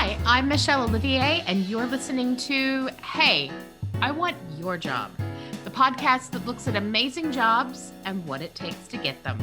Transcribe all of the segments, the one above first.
Hi, I'm Michelle Olivier, and you're listening to Hey, I Want Your Job, the podcast that looks at amazing jobs and what it takes to get them.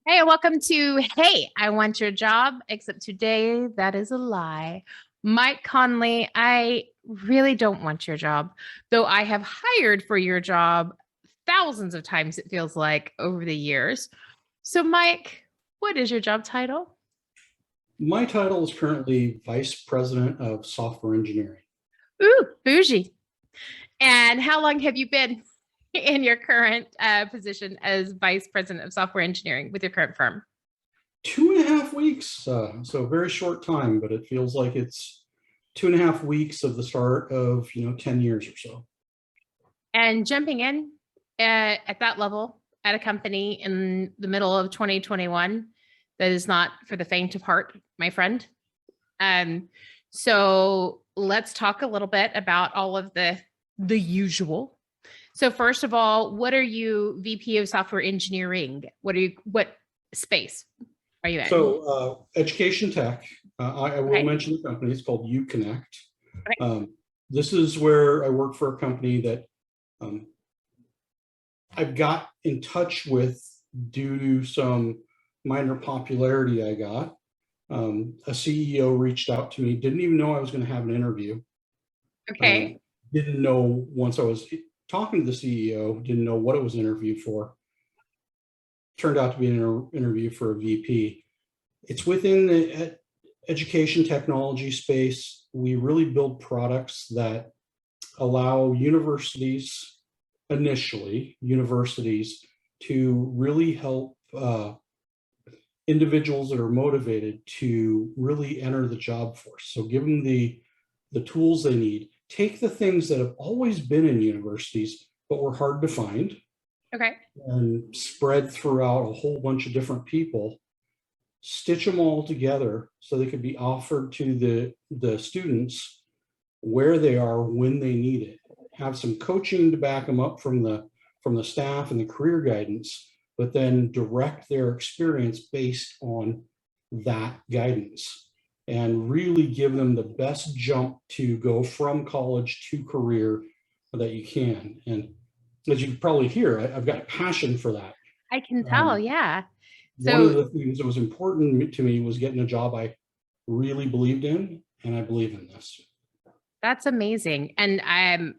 Hey, welcome to Hey, I Want Your Job, except today that is a lie. Mike Conley, I really don't want your job, though I have hired for your job thousands of times, it feels like, over the years. So, Mike, what is your job title? My title is currently Vice President of Software Engineering. Ooh, bougie. And how long have you been in your current position as Vice President of Software Engineering with your current firm? 2.5 weeks, so a very short time, but it feels like it's 2.5 weeks of the start of 10 years or so. And jumping in at that level at a company in the middle of 2021, that is not for the faint of heart, my friend. So let's talk a little bit about all of the usual. So first of all, what are you VP of Software Engineering? What space are you in? So education tech. I will mention the company. It's called UConnect. Okay. This is where I work for a company that I've got in touch with due to some minor popularity I got. A CEO reached out to me, didn't even know I was going to have an interview. Okay. Didn't know once I was talking to the CEO, didn't know what it was an interview for. Turned out to be an interview for a VP. It's within the education technology space. We really build products that allow universities, initially, to really help individuals that are motivated to really enter the job force. So give them the tools they need. Take the things that have always been in universities, but were hard to find. Okay. And spread throughout a whole bunch of different people, stitch them all together so they could be offered to the students where they are when they need it. Have some coaching to back them up from the staff and the career guidance, but then direct their experience based on that guidance and really give them the best jump to go from college to career that you can. And as you can probably hear, I've got a passion for that. I can tell, yeah. So one of the things that was important to me was getting a job I really believed in, and I believe in this. That's amazing. And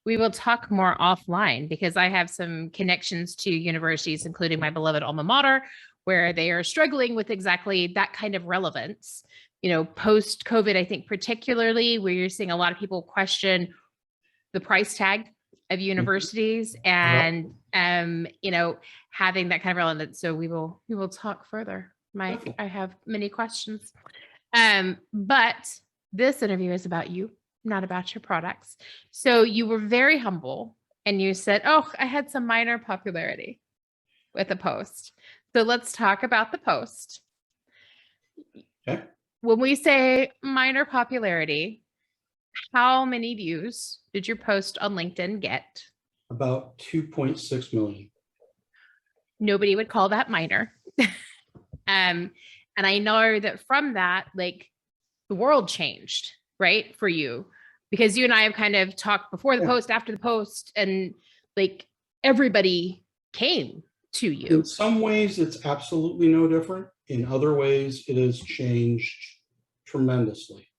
we will talk more offline because I have some connections to universities, including my beloved alma mater, where they are struggling with exactly that kind of relevance. Post-COVID, I think particularly where you're seeing a lot of people question the price tag of universities and having that kind of relevance. So we will talk further, Mike. Okay. I have many questions. But this interview is about you, not about your products. So you were very humble and you said, oh, I had some minor popularity with a post. So let's talk about the post. Okay. When we say minor popularity, how many views did your post on LinkedIn get? About 2.6 million. Nobody would call that minor. And I know that from that, like, the world changed, right, for you, because you and I have kind of talked before the post, after the post, and like everybody came to you. In some ways, it's absolutely no different. In other ways, it has changed tremendously.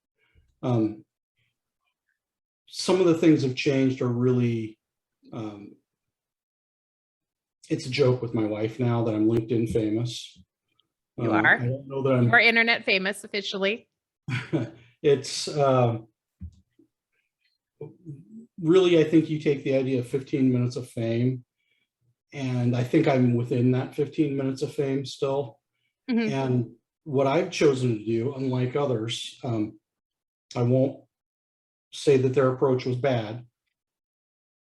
Some of the things have changed are really, it's a joke with my wife now that I'm LinkedIn famous. You are? I don't know that I'm... You're internet famous officially. It's really, I think you take the idea of 15 minutes of fame, and I think I'm within that 15 minutes of fame still. Mm-hmm. And what I've chosen to do, unlike others, I won't say that their approach was bad,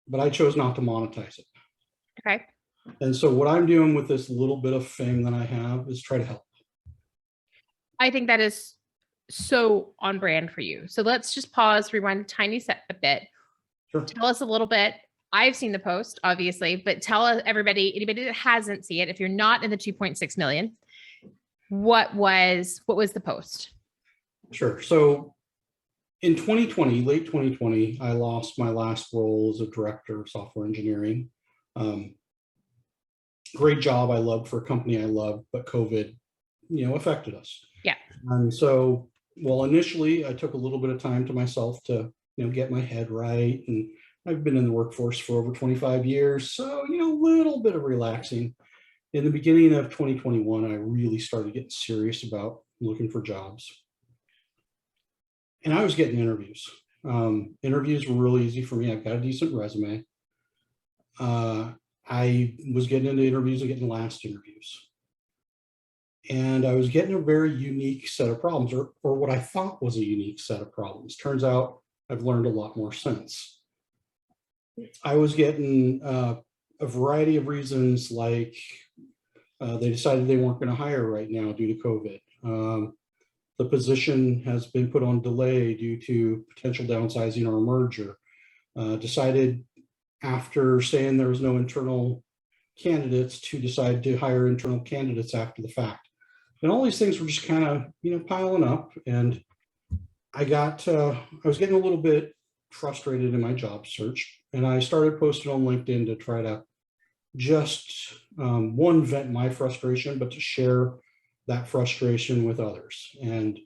but I chose not to monetize it. Okay. And so what I'm doing with this little bit of fame that I have is try to help. I think that is so on brand for you. So let's just pause, rewind a tiny set a bit. Sure. Tell us a little bit. I've seen the post, obviously, but tell everybody, anybody that hasn't seen it, if you're not in the 2.6 million, what was the post? Sure. So in 2020, late 2020, I lost my last role as a director of software engineering. Great job I loved for a company I loved, but COVID, affected us. Yeah. And so, well, initially I took a little bit of time to myself to, get my head right. And I've been in the workforce for over 25 years. So, a little bit of relaxing. In the beginning of 2021, I really started getting serious about looking for jobs. And I was getting interviews. Interviews were really easy for me. I've got a decent resume. I was getting into interviews and getting last interviews. And I was getting a very unique set of problems, or what I thought was a unique set of problems. Turns out I've learned a lot more since. I was getting a variety of reasons, like they decided they weren't going to hire right now due to COVID. The position has been put on delay due to potential downsizing or a merger. Decided after saying there was no internal candidates to decide to hire internal candidates after the fact. And all these things were just kind of, piling up. And I was getting a little bit frustrated in my job search. And I started posting on LinkedIn to try to just, one, vent my frustration, but to share that frustration with others. And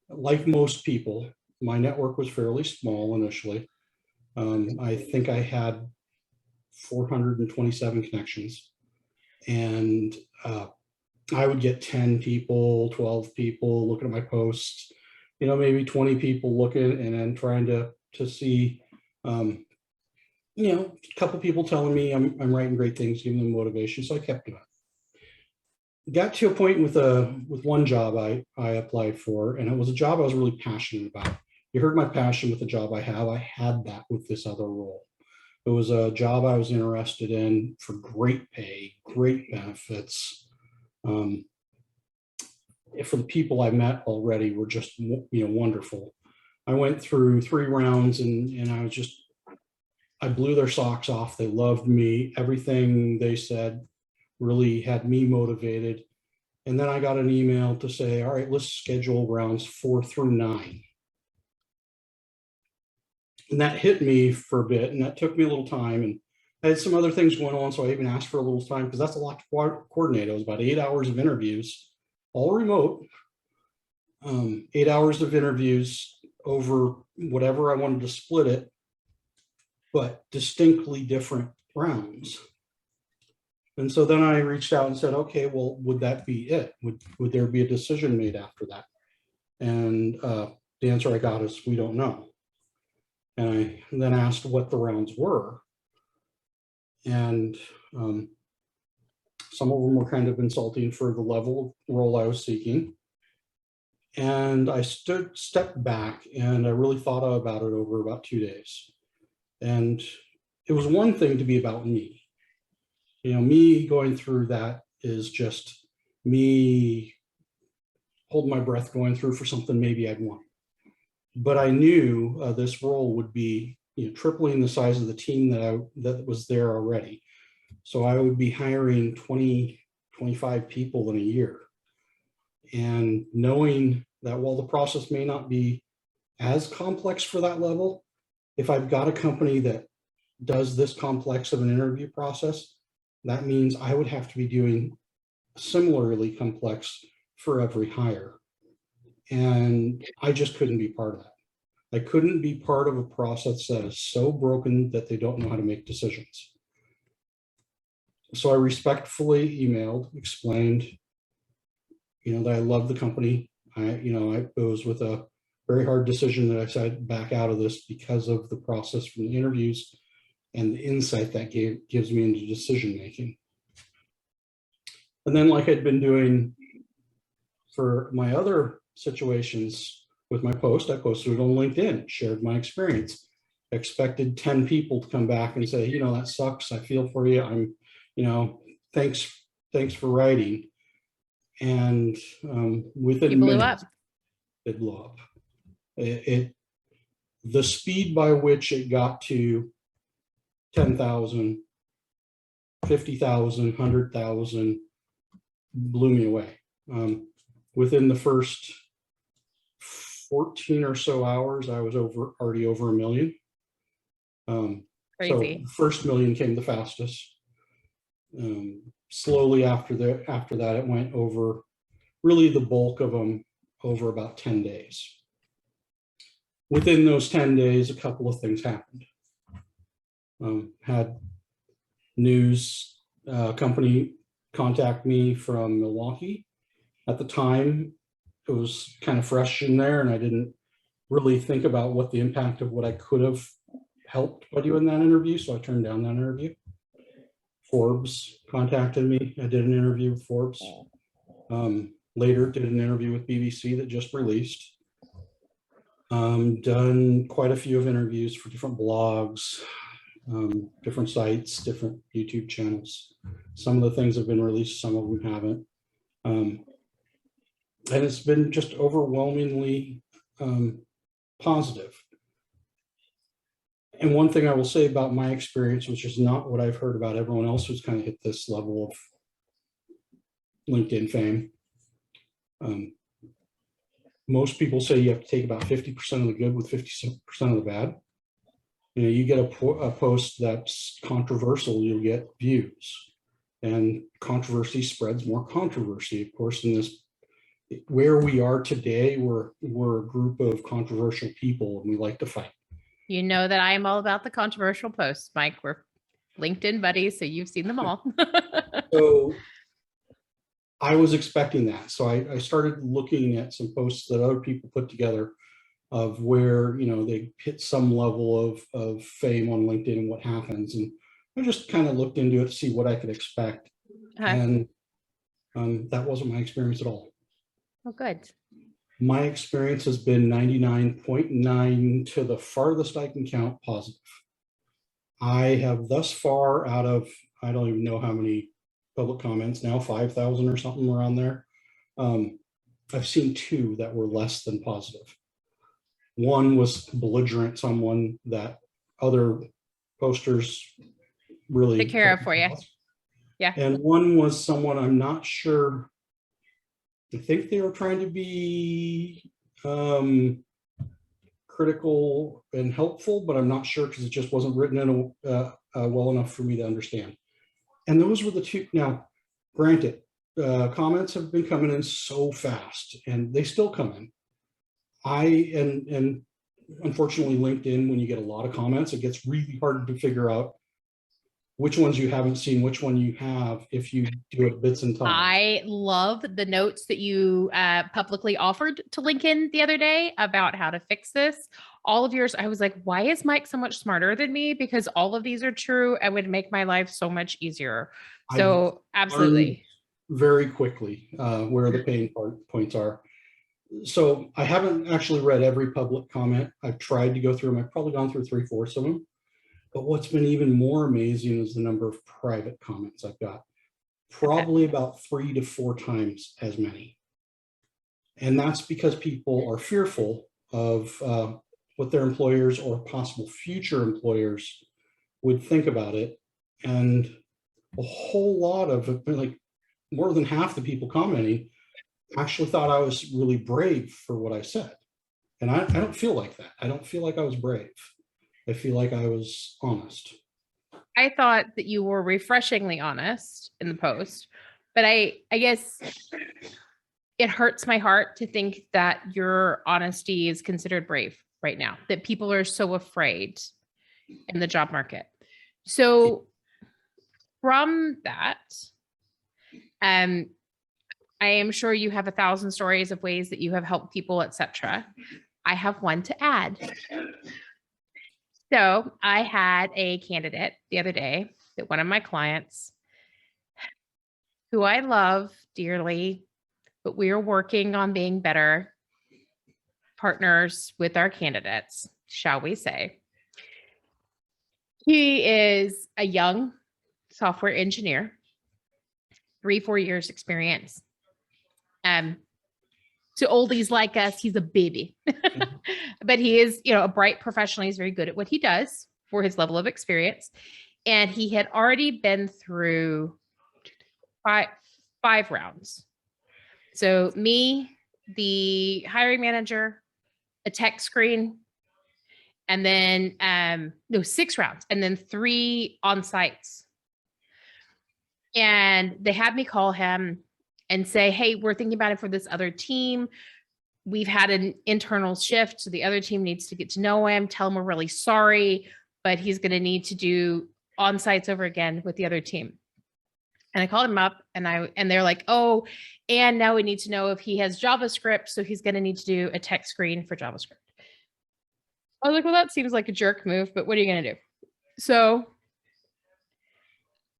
like most people, my network was fairly small initially. I think I had 427 connections, and I would get 10 people, 12 people looking at my posts, maybe 20 people looking, and then trying to see, a couple people telling me I'm writing great things, giving them motivation. So I kept doing it. Got to a point with one job I applied for, and it was a job I was really passionate about. You heard my passion with the job I have. I had that with this other role. It was a job I was interested in for great pay, great benefits. For the people I met already were just, wonderful. I went through 3 rounds and I blew their socks off. They loved me. Everything they said really had me motivated. And then I got an email to say, all right, let's schedule rounds 4 through 9. And that hit me for a bit, and that took me a little time. And I had some other things going on, so I even asked for a little time because that's a lot to coordinate. It was about 8 hours of interviews, all remote, 8 hours of interviews over whatever I wanted to split it, but distinctly different rounds. And so then I reached out and said, okay, well, would that be it? Would there be a decision made after that? And the answer I got is, we don't know. And I then asked what the rounds were. And some of them were kind of insulting for the level of role I was seeking. And I stepped back and I really thought about it over about 2 days. And it was one thing to be about me. Me going through that is just me holding my breath going through for something maybe I'd want. But I knew this role would be tripling the size of the team that was there already. So I would be hiring 20, 25 people in a year. And knowing that while the process may not be as complex for that level, if I've got a company that does this complex of an interview process, that means I would have to be doing similarly complex for every hire. And I just couldn't be part of that. I couldn't be part of a process that is so broken that they don't know how to make decisions. So I respectfully emailed, explained, that I love the company. It was with a very hard decision that I decided back out of this because of the process from the interviews and the insight that gives me into decision making. And then, like I'd been doing for my other situations with my post, I posted it on LinkedIn, shared my experience, expected 10 people to come back and say, that sucks. I feel for you. I'm, thanks for writing. And within You blew minutes, up. it blew up. The speed by which it got to 10,000, 50,000, 100,000 blew me away. Within the first 14 or so hours, I was already over 1 million. So Crazy. the first million came the fastest. Slowly after that, it went over, really the bulk of them over about 10 days. Within those 10 days, a couple of things happened. Had news company contact me from Milwaukee. At the time, it was kind of fresh in there, and I didn't really think about what the impact of what I could have helped by doing that interview, so I turned down that interview. Forbes contacted me. I did an interview with Forbes. Later did an interview with BBC that just released. Done quite a few of interviews for different blogs, different sites, different YouTube channels. Some of the things have been released, some of them haven't. And it's been just overwhelmingly positive. And one thing I will say about my experience, which is not what I've heard about everyone else who's kind of hit this level of LinkedIn fame. Most people say you have to take about 50% of the good with 50% of the bad. You know, you get a post that's controversial, you'll get views, and controversy spreads more controversy. Of course, in this, where we are today, we're a group of controversial people, and we like to fight. You know that I am all about the controversial posts, Mike. We're LinkedIn buddies, so you've seen them all. So I was expecting that. So I started looking at some posts that other people put together of where, you know, they hit some level of fame on LinkedIn and what happens. And I just kind of looked into it to see what I could expect. And that wasn't my experience at all. Oh, good. My experience has been 99.9 to the farthest I can count positive. I have thus far, out of, I don't even know how many public comments now, 5,000 or something around there. I've seen 2 that were less than positive. One was belligerent, someone that other posters really Take care of for you. Yeah. And one was someone I'm not sure. I think they were trying to be critical and helpful, but I'm not sure because it just wasn't written in well enough for me to understand. And those were the 2. Now, granted, comments have been coming in so fast, and they still come in. And unfortunately, LinkedIn, when you get a lot of comments, it gets really hard to figure out which ones you haven't seen, which one you have, if you do it bits and times. I love the notes that you publicly offered to Lincoln the other day about how to fix this. All of yours, I was like, why is Mike so much smarter than me? Because all of these are true and would make my life so much easier. So absolutely. Very quickly where the pain points are. So I haven't actually read every public comment. I've tried to go through them. I've probably gone through 3/4 of them. But what's been even more amazing is the number of private comments I've got. Probably about 3 to 4 times as many. And that's because people are fearful of what their employers or possible future employers would think about it. And a whole lot of, like more than half the people commenting actually thought I was really brave for what I said. And I don't feel like that. I don't feel like I was brave. I feel like I was honest. I thought that you were refreshingly honest in the post, but I guess it hurts my heart to think that your honesty is considered brave right now, that people are so afraid in the job market. So from that, I am sure you have 1,000 stories of ways that you have helped people, etc. I have one to add. So I had a candidate the other day that one of my clients, who I love dearly, but we are working on being better partners with our candidates, shall we say. He is a young software engineer, 3-4 years experience. To oldies like us, he's a baby. But he is, a bright professional. He's very good at what he does for his level of experience. And he had already been through five rounds. So me, the hiring manager, a tech screen, and then 6 rounds, and then 3 on-sites. And they had me call him and say, hey, we're thinking about it for this other team. We've had an internal shift, so the other team needs to get to know him, tell him we're really sorry, but he's going to need to do on-sites over again with the other team. And I called him up and they're like, oh, and now we need to know if he has JavaScript, so he's going to need to do a tech screen for JavaScript. I was like, well, that seems like a jerk move, but what are you going to do? So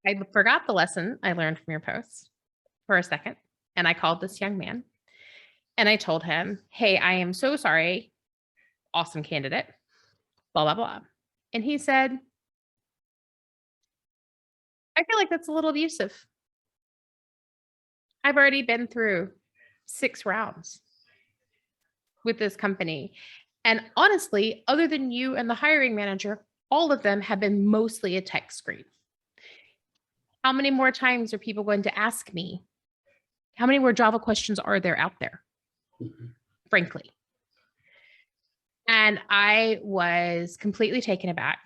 I forgot the lesson I learned from your post for a second. And I called this young man and I told him, hey, I am so sorry. Awesome candidate, blah, blah, blah. And he said, I feel like that's a little abusive. I've already been through 6 rounds with this company. And honestly, other than you and the hiring manager, all of them have been mostly a tech screen. How many more times are people going to ask me? How many more Java questions are there out there? Frankly. And I was completely taken aback.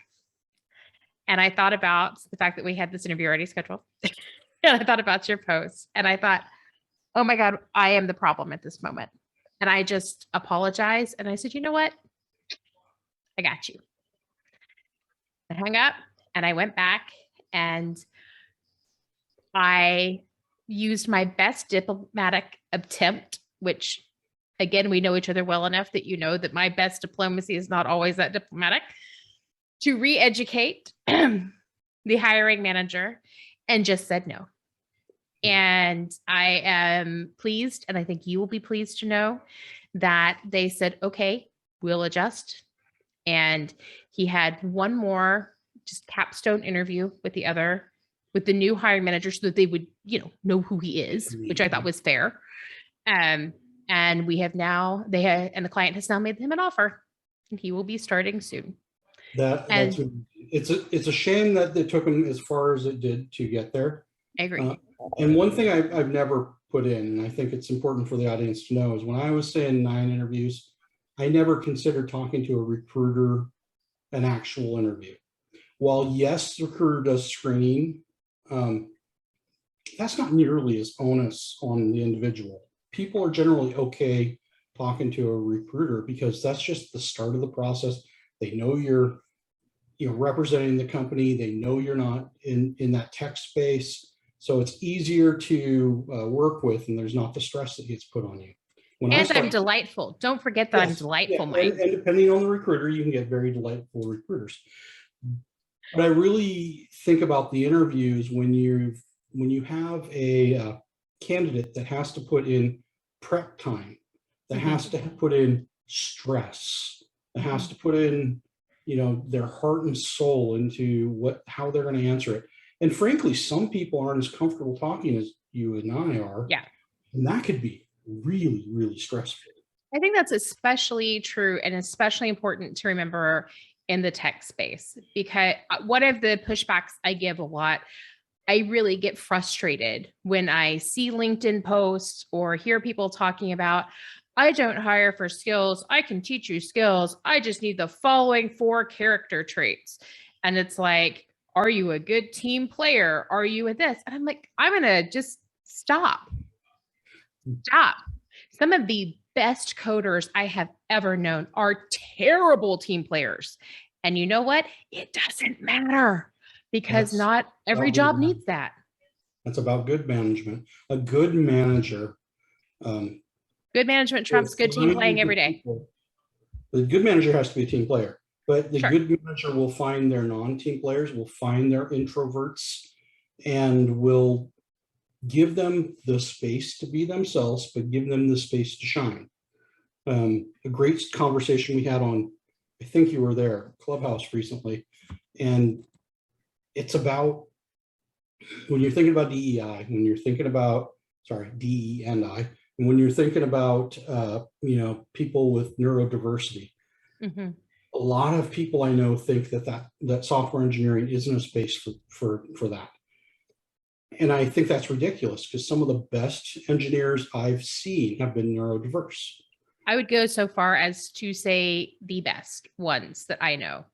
And I thought about the fact that we had this interview already scheduled. And I thought about your post. And I thought, oh my God, I am the problem at this moment. And I just apologized. And I said, you know what? I got you. I hung up and I went back and I used my best diplomatic attempt, which again, we know each other well enough that you know that my best diplomacy is not always that diplomatic, to re-educate the hiring manager, and just said no. And I am pleased, and I think you will be pleased to know that they said, okay, we'll adjust. And he had one more just capstone interview with the new hiring manager so that they would, know who he is, which I thought was fair. And we have now, and the client has now made him an offer, and he will be starting soon. It's a shame that they took him as far as it did to get there. I agree. And one thing I've never put in, and I think it's important for the audience to know, is when I was saying 9 interviews, I never considered talking to a recruiter an actual interview. While yes, the recruiter does screening, that's not nearly as onus on the individual. People are generally okay talking to a recruiter because that's just the start of the process. They know you're representing the company. They know you're not in that tech space. So it's easier to work with, and there's not the stress that gets put on you. I'm delightful. Don't forget that. Yes, I'm delightful, Mike. And depending on the recruiter, you can get very delightful recruiters. But I really think about the interviews when you have a candidate that has to put in prep time, that has to put in stress, that has to put in, their heart and soul into how they're going to answer it. And frankly, some people aren't as comfortable talking as you and I are. Yeah. And that could be really, really stressful. I think that's especially true and especially important to remember in the tech space, because one of the pushbacks I give a lot, I really get frustrated when I see LinkedIn posts or hear people talking about, I don't hire for skills. I can teach you skills. I just need the following 4 character traits. And it's like, are you a good team player? Are you with this? And I'm like, I'm going to just stop. Some of the best coders I have ever known are terrible team players. And you know what? It doesn't matter because not every job needs that. That's about good management. A good manager. Good management trumps good team playing every day. The good manager has to be a team player, but the good manager will find their non-team players, will find their introverts, and will give them the space to be themselves, but give them the space to shine. A great conversation we had on, I think you were there, Clubhouse recently, and it's about, when you're thinking about DEI, when you're thinking about, DE&I, And when you're thinking about, people with neurodiversity, Mhm. a lot of people I know think that software engineering isn't a space for that. And I think that's ridiculous because some of the best engineers I've seen have been neurodiverse. I would go so far as to say the best ones that I know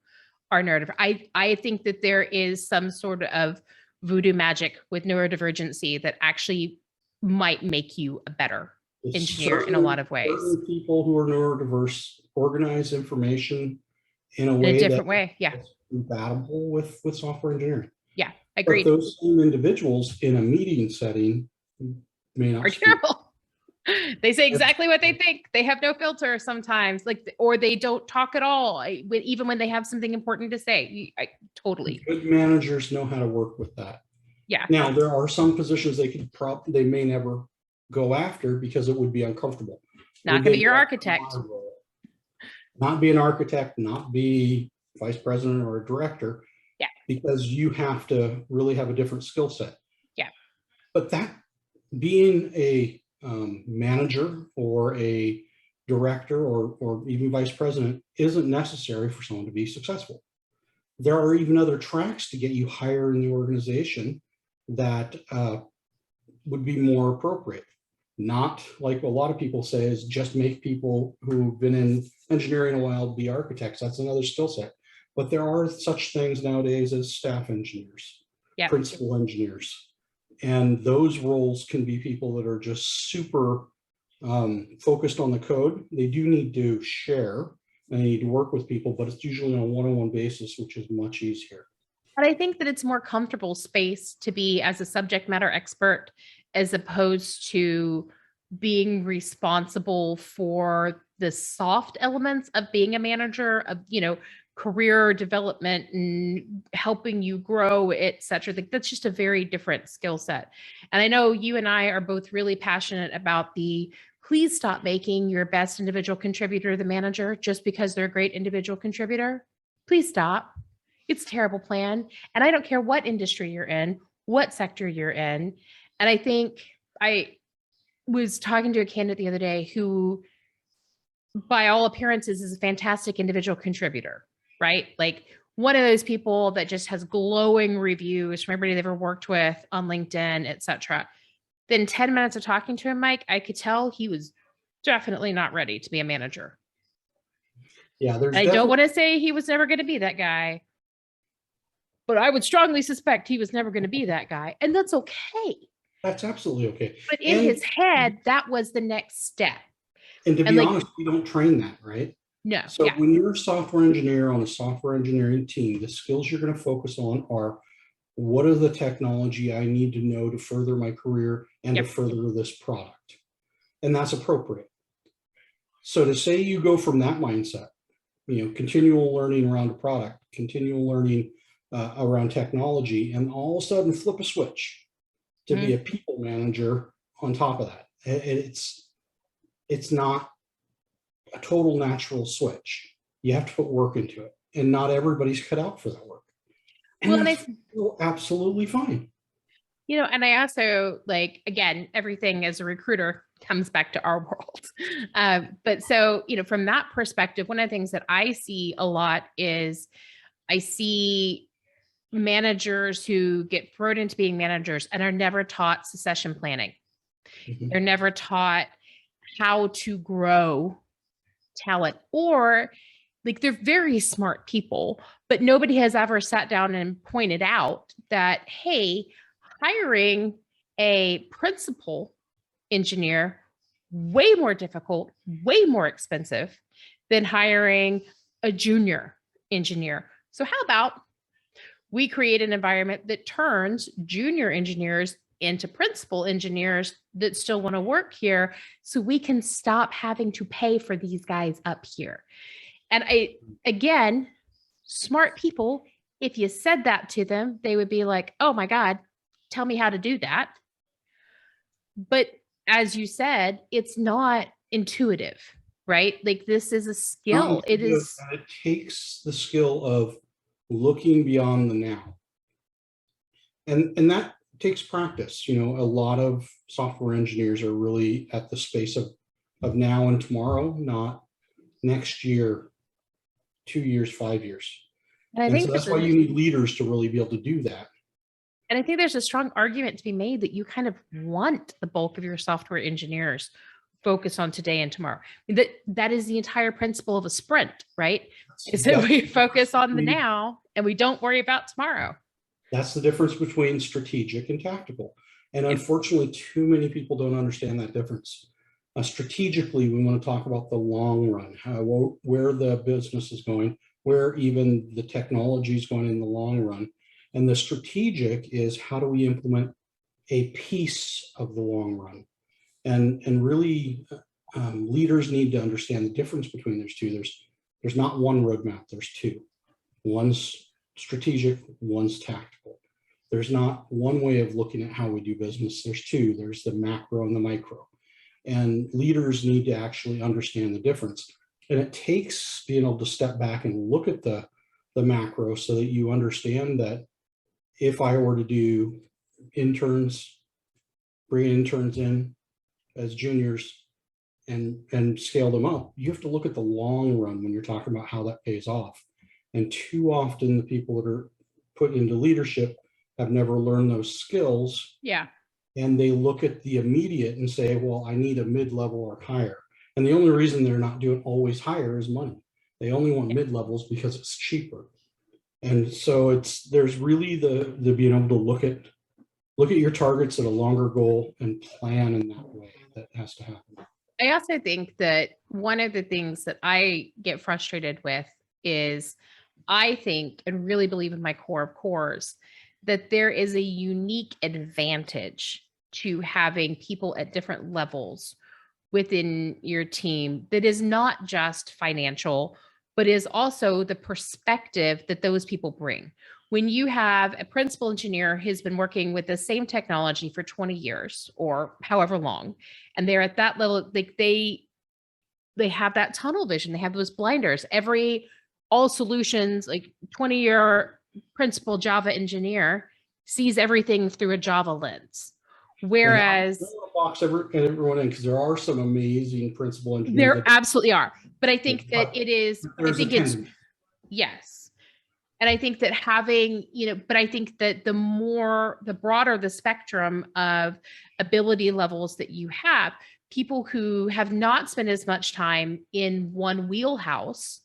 are neurodivergent. I think that there is some sort of voodoo magic with neurodivergency that actually might make you a better engineer in a lot of ways. Certain people who are neurodiverse organize information in a In way a different way. Yeah. that's compatible with software engineering. Yeah. But Agreed. those same individuals in a meeting setting may not Are speak. terrible. They say exactly what they think. They have no filter sometimes, or they don't talk at all, even when they have something important to say. Totally. Good managers know how to work with that. Yeah. Now, there are some positions they may never go after because it would be uncomfortable. Not gonna be your architect. Not be an architect, not be vice president or a director. Yeah. Because you have to really have a different skill set. Yeah. But that being a manager or a director or even vice president isn't necessary for someone to be successful. There are even other tracks to get you higher in the organization that would be more appropriate. Not like a lot of people say is just make people who've been in engineering a while be architects. That's another skill set. But there are such things nowadays as staff engineers, principal engineers. And those roles can be people that are just super focused on the code. They do need to share and they need to work with people, but it's usually on a one-on-one basis, which is much easier. But I think that it's more comfortable space to be as a subject matter expert as opposed to being responsible for the soft elements of being a manager, of, career development and helping you grow, et cetera. That's just a very different skill set. And I know you and I are both really passionate about please stop making your best individual contributor the manager just because they're a great individual contributor. Please stop. It's a terrible plan. And I don't care what industry you're in, what sector you're in. And I think I was talking to a candidate the other day who, by all appearances, is a fantastic individual contributor, right? Like one of those people that just has glowing reviews from everybody they've ever worked with on LinkedIn, et cetera. Then 10 minutes of talking to him, Mike, I could tell he was definitely not ready to be a manager. Yeah, I don't want to say he was never going to be that guy, but I would strongly suspect he was never going to be that guy. And that's okay. That's absolutely okay. But in his head, that was the next step. And to be honest, we don't train that, right? No. So when you're a software engineer on a software engineering team, the skills you're going to focus on are what are the technology I need to know to further my career and to further this product. And that's appropriate. So to say you go from that mindset, continual learning around a product, continual learning around technology, and all of a sudden flip a switch to be a people manager on top of that. It's not a total natural switch. You have to put work into it, and not everybody's cut out for that work. And that's absolutely fine. And I also again, everything as a recruiter comes back to our world. But so, from that perspective, one of the things that I see a lot is I see managers who get thrown into being managers and are never taught succession planning. They're never taught how to grow talent, or they're very smart people, but nobody has ever sat down and pointed out that, hey, hiring a principal engineer, way more difficult, way more expensive than hiring a junior engineer. So how about we create an environment that turns junior engineers into principal engineers that still want to work here, so we can stop having to pay for these guys up here. And again, smart people, if you said that to them, they would be like, oh my God, tell me how to do that. But as you said, it's not intuitive, right? This is a skill. It takes the skill of looking beyond the now. And that takes practice. You know, a lot of software engineers are really at the space of now and tomorrow, not next year, 2 years, 5 years. And I And so think that's why you need leaders to really be able to do that. And I think there's a strong argument to be made that you kind of want the bulk of your software engineers focus on today and tomorrow. I mean, that is the entire principle of a sprint, right? Is that we focus on the now and we don't worry about tomorrow. That's the difference between strategic and tactical. And unfortunately, too many people don't understand that difference. Strategically, we want to talk about the long run, where the business is going, where even the technology is going in the long run. And the strategic is how do we implement a piece of the long run? And really, leaders need to understand the difference between those two. There's not one roadmap, there's two. One's strategic, one's tactical. There's not one way of looking at how we do business. There's two. There's the macro and the micro. And leaders need to actually understand the difference. And it takes being able to step back and look at the macro so that you understand that if I were to do interns, bring interns in as juniors and scale them up, you have to look at the long run when you're talking about how that pays off. And too often the people that are put into leadership have never learned those skills. Yeah. And they look at the immediate and say, well, I need a mid-level or higher. And the only reason they're not doing always higher is money. They only want mid-levels because it's cheaper. And so there's really the being able to look at your targets at a longer goal and plan in that way. That has to happen. I also think that one of the things that I get frustrated with is I think and really believe in my core of cores that there is a unique advantage to having people at different levels within your team that is not just financial, but is also the perspective that those people bring. When you have a principal engineer who's been working with the same technology for 20 years or however long, and they're at that level, like they have that tunnel vision, they have those blinders. All solutions, like 20-year principal Java engineer sees everything through a Java lens. Whereas box everyone in, because there are some amazing principal engineers. There absolutely are. But I think that it is, I think it's, yes. And I think that having, but I think that the broader the spectrum of ability levels that you have, people who have not spent as much time in one wheelhouse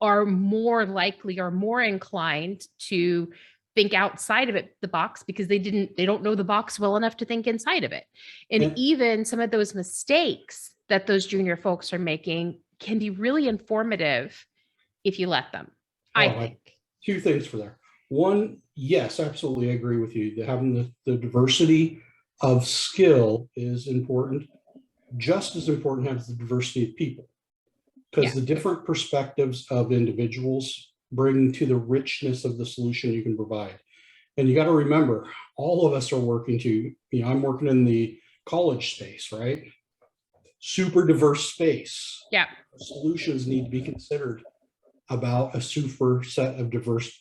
are more likely or more inclined to think outside of the box because they don't know the box well enough to think inside of it. And even some of those mistakes that those junior folks are making can be really informative if you let them, I think. Two things for there. One, yes, absolutely, I agree with you. That having the diversity of skill is important, just as important as the diversity of people. Because the different perspectives of individuals bring to the richness of the solution you can provide. And you got to remember, all of us are working I'm working in the college space, right? Super diverse space. Yeah. Solutions need to be considered about a super set of diverse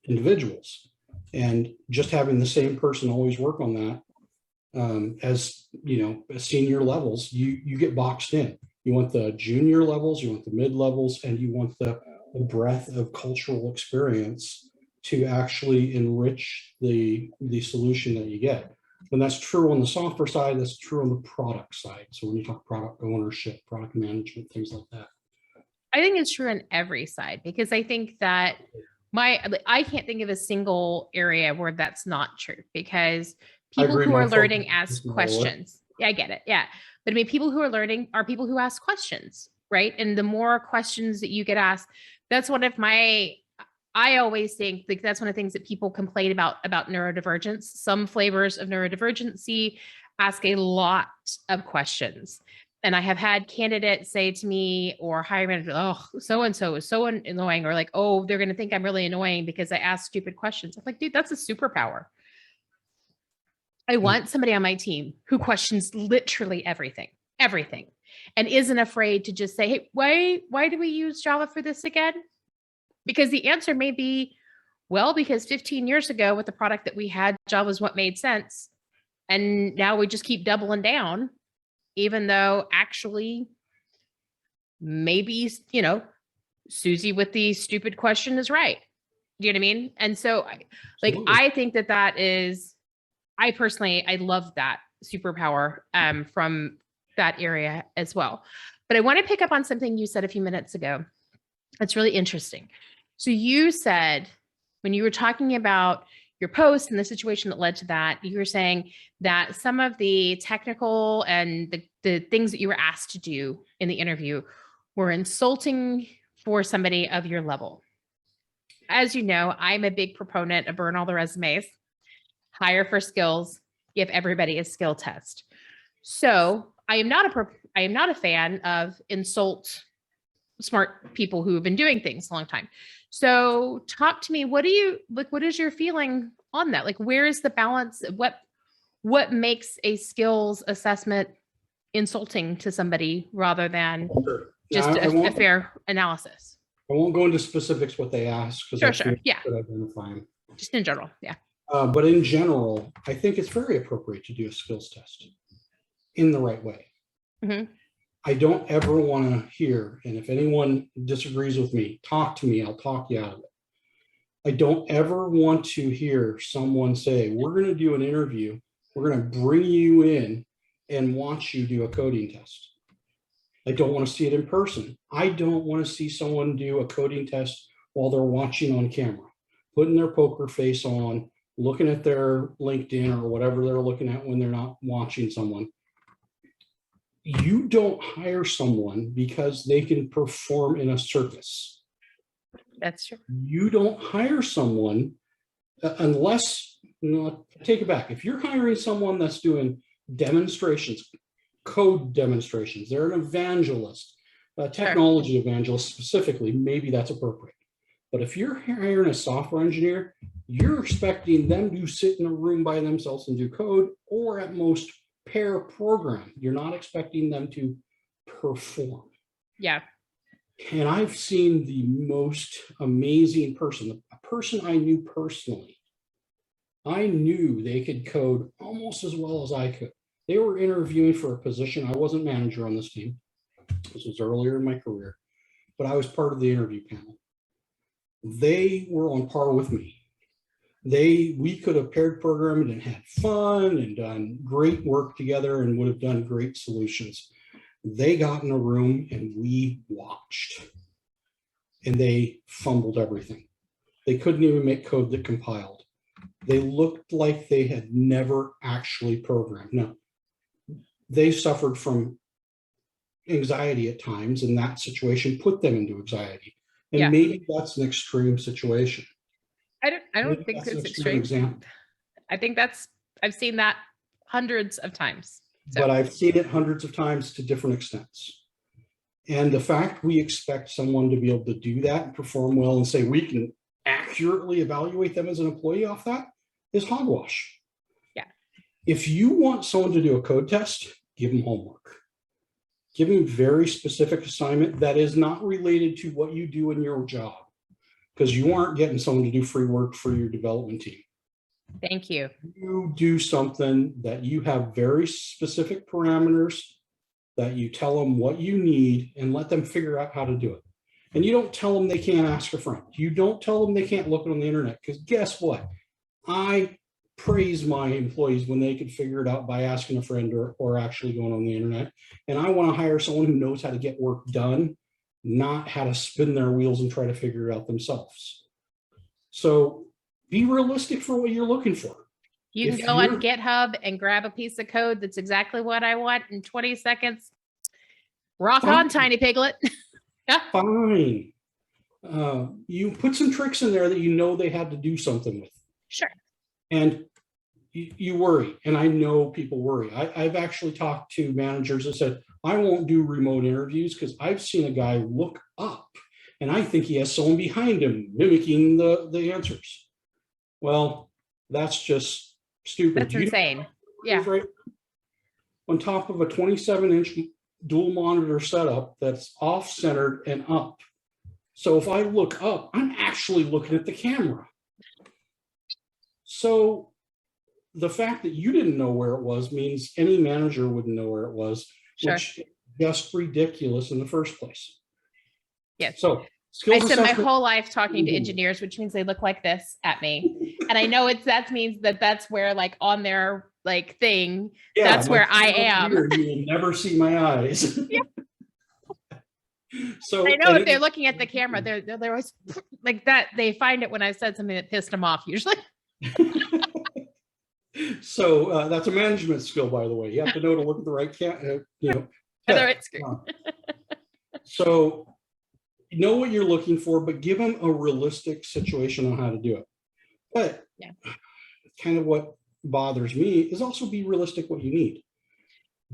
individuals. And just having the same person always work on that, as senior levels, you get boxed in. You want the junior levels, you want the mid levels, and you want the breadth of cultural experience to actually enrich the solution that you get. And that's true on the software side, that's true on the product side. So when you talk product ownership, product management, things like that. I think it's true on every side, because I think that I can't think of a single area where that's not true, because people who are learning ask questions. Yeah, I get it. Yeah. But I mean, people who are learning are people who ask questions, right? And the more questions that you get asked, that's one of I always think like that's one of the things that people complain about neurodivergence. Some flavors of neurodivergency ask a lot of questions. And I have had candidates say to me or hiring managers, oh, so-and-so is so annoying, or like, oh, they're going to think I'm really annoying because I ask stupid questions. I'm like, dude, that's a superpower. I want somebody on my team who questions literally everything, and isn't afraid to just say, hey, why do we use Java for this again? Because the answer may be, Well, because 15 years ago with the product that we had, Java was what made sense. And now we just keep doubling down, even though actually maybe, Susie with the stupid question is right. Do you know what I mean? And so I think that is, I personally, I love that superpower from that area as well. But I want to pick up on something you said a few minutes ago. That's really interesting. So you said, when you were talking about your post and the situation that led to that, you were saying that some of the technical and the things that you were asked to do in the interview were insulting for somebody of your level. As you know, I'm a big proponent of burn all the resumes, hire for skills, give everybody a skill test. So I am not a fan of insult smart people who have been doing things a long time. So talk to me. What is your feeling on that? Like, where is the balance? What makes a skills assessment insulting to somebody rather than just a fair analysis? I won't go into specifics what they ask because Sure. Yeah. could identify them. Just in general. Yeah. But in general, I think it's very appropriate to do a skills test in the right way. Mm-hmm. I don't ever want to hear, and if anyone disagrees with me, talk to me, I'll talk you out of it. I don't ever want to hear someone say, we're going to do an interview, we're going to bring you in and watch you do a coding test. I don't want to see it in person. I don't want to see someone do a coding test while they're watching on camera, putting their poker face on, looking at their LinkedIn or whatever they're looking at when they're not watching someone. You don't hire someone because they can perform in a circus. That's true. You don't hire someone unless, take it back. If you're hiring someone that's doing demonstrations, code demonstrations, they're an evangelist, a technology evangelist specifically, maybe that's appropriate. But if you're hiring a software engineer, you're expecting them to sit in a room by themselves and do code, or at most pair program. You're not expecting them to perform. Yeah. And I've seen the most amazing person, a person I knew personally. I knew they could code almost as well as I could. They were interviewing for a position. I wasn't manager on this team. This was earlier in my career, but I was part of the interview panel. They were on par with me. We could have paired programmed and had fun and done great work together and would have done great solutions. They got in a room and we watched, and they fumbled everything. They couldn't even make code that compiled. They looked like they had never actually programmed. No, they suffered from anxiety at times, and that situation put them into anxiety. And maybe that's an extreme situation. I don't think it's extreme example. I think I've seen that hundreds of times. So. But I've seen it hundreds of times to different extents. And the fact we expect someone to be able to do that and perform well and say we can accurately evaluate them as an employee off that is hogwash. Yeah. If you want someone to do a code test, give them homework. Give them very specific assignment that is not related to what you do in your job, because you aren't getting someone to do free work for your development team. Thank you. You do something that you have very specific parameters, that you tell them what you need and let them figure out how to do it. And you don't tell them they can't ask a friend. You don't tell them they can't look on the internet, because guess what? I praise my employees when they could figure it out by asking a friend or actually going on the internet. And I want to hire someone who knows how to get work done, not how to spin their wheels and try to figure it out themselves. So be realistic for what you're looking for. You can go on GitHub and grab a piece of code that's exactly what I want in 20 seconds. Rock on, tiny piglet. Fine. You put some tricks in there that you know they had to do something with. Sure. And you worry, and I know people worry. I've actually talked to managers that said, I won't do remote interviews because I've seen a guy look up and I think he has someone behind him mimicking the answers. Well, that's just stupid. That's insane. Yeah. Right on top of a 27-inch dual monitor setup that's off-centered and up. So if I look up, I'm actually looking at the camera. So the fact that you didn't know where it was means any manager wouldn't know where it was, Sure. which is just ridiculous in the first place. Yes. So I skills spent my assessment, whole life talking to engineers, which means they look like this at me. And I know that means that's where like on their like thing, yeah, that's where I am. Here, you will never see my eyes. Yeah. So I know if they're looking at the camera, they're always like that. They find it when I said something that pissed them off usually. So that's a management skill, by the way. You have to know to look at the right So know what you're looking for, but give them a realistic situation on how to do it. But kind of what bothers me is also be realistic what you need.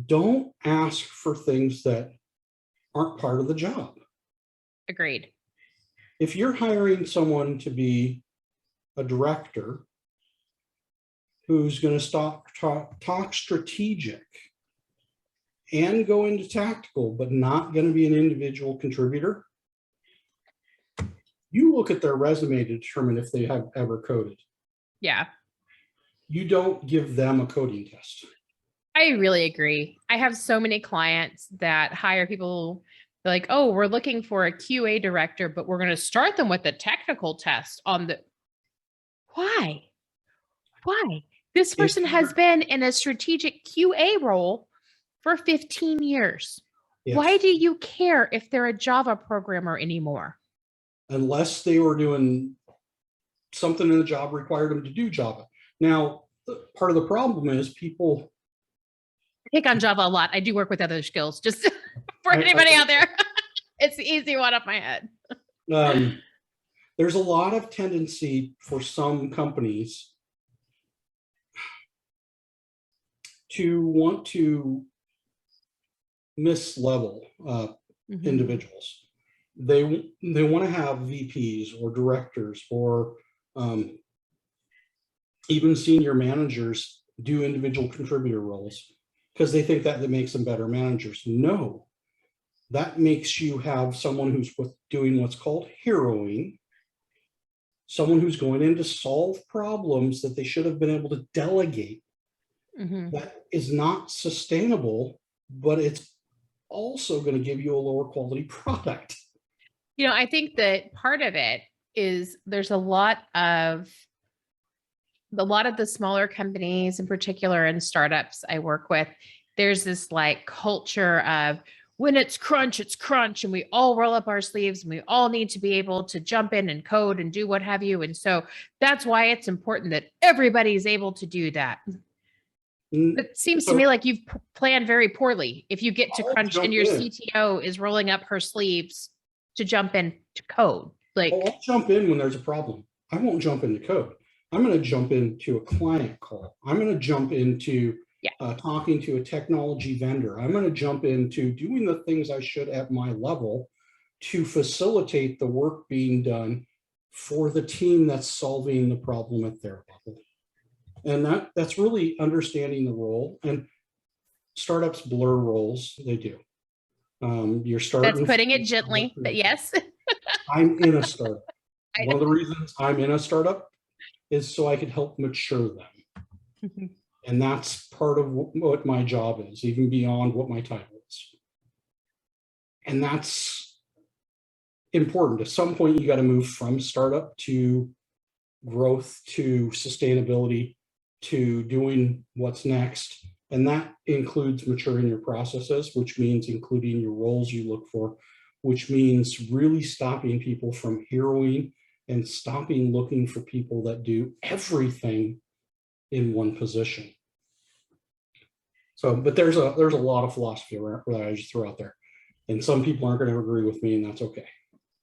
Don't ask for things that aren't part of the job. Agreed. If you're hiring someone to be a director who's going to talk strategic and go into tactical, but not going to be an individual contributor, you look at their resume to determine if they have ever coded. Yeah. You don't give them a coding test. I really agree. I have so many clients that hire people like, oh, we're looking for a QA director, but we're going to start them with a technical test on the. Why? This person has been in a strategic QA role for 15 years. Yes. Why do you care if they're a Java programmer anymore? Unless they were doing something in the job required them to do Java. Now, part of the problem is people pick on Java a lot. I do work with other skills, just for anybody out there. It's the easy one off my head. There's a lot of tendency for some companies to want to mislevel individuals. They want to have VPs or directors or even senior managers do individual contributor roles because they think that makes them better managers. No, that makes you have someone who's doing what's called heroing, someone who's going in to solve problems that they should have been able to delegate. That is not sustainable, but it's also going to give you a lower quality product. You know, I think that part of it is there's a lot of the smaller companies in particular and startups I work with, there's this like culture of when it's crunch, and we all roll up our sleeves and we all need to be able to jump in and code and do what have you. And so that's why it's important that everybody's able to do that. It seems to me like you've planned very poorly if you get to crunch and your CTO is rolling up her sleeves to jump in to code. Like, I'll jump in when there's a problem. I won't jump into code. I'm going to jump into a client call. I'm going to jump into talking to a technology vendor. I'm going to jump into doing the things I should at my level to facilitate the work being done for the team that's solving the problem at their level. And that's really understanding the role. And startups blur roles. They do. You're starting. That's putting it gently, but yes. I'm in a startup. One of the reasons I'm in a startup is so I could help mature them. And that's part of what my job is, even beyond what my title is. And that's important. At some point, you got to move from startup to growth, to sustainability, to doing what's next. And that includes maturing your processes, which means including your roles you look for, which means really stopping people from heroing and stopping looking for people that do everything in one position. So, but there's a lot of philosophy that I just throw out there, and some people aren't going to agree with me, and that's okay.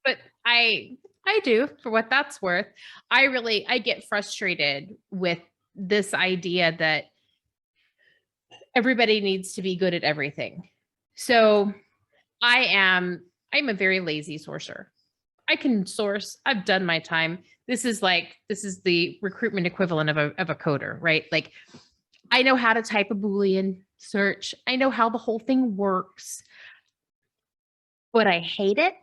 But I do, for what that's worth. I get frustrated with this idea that everybody needs to be good at everything. So I'm a very lazy sourcer. I can source. I've done my time. This is the recruitment equivalent of a coder, right? Like, I know how to type a Boolean search. I know how the whole thing works, but I hate it.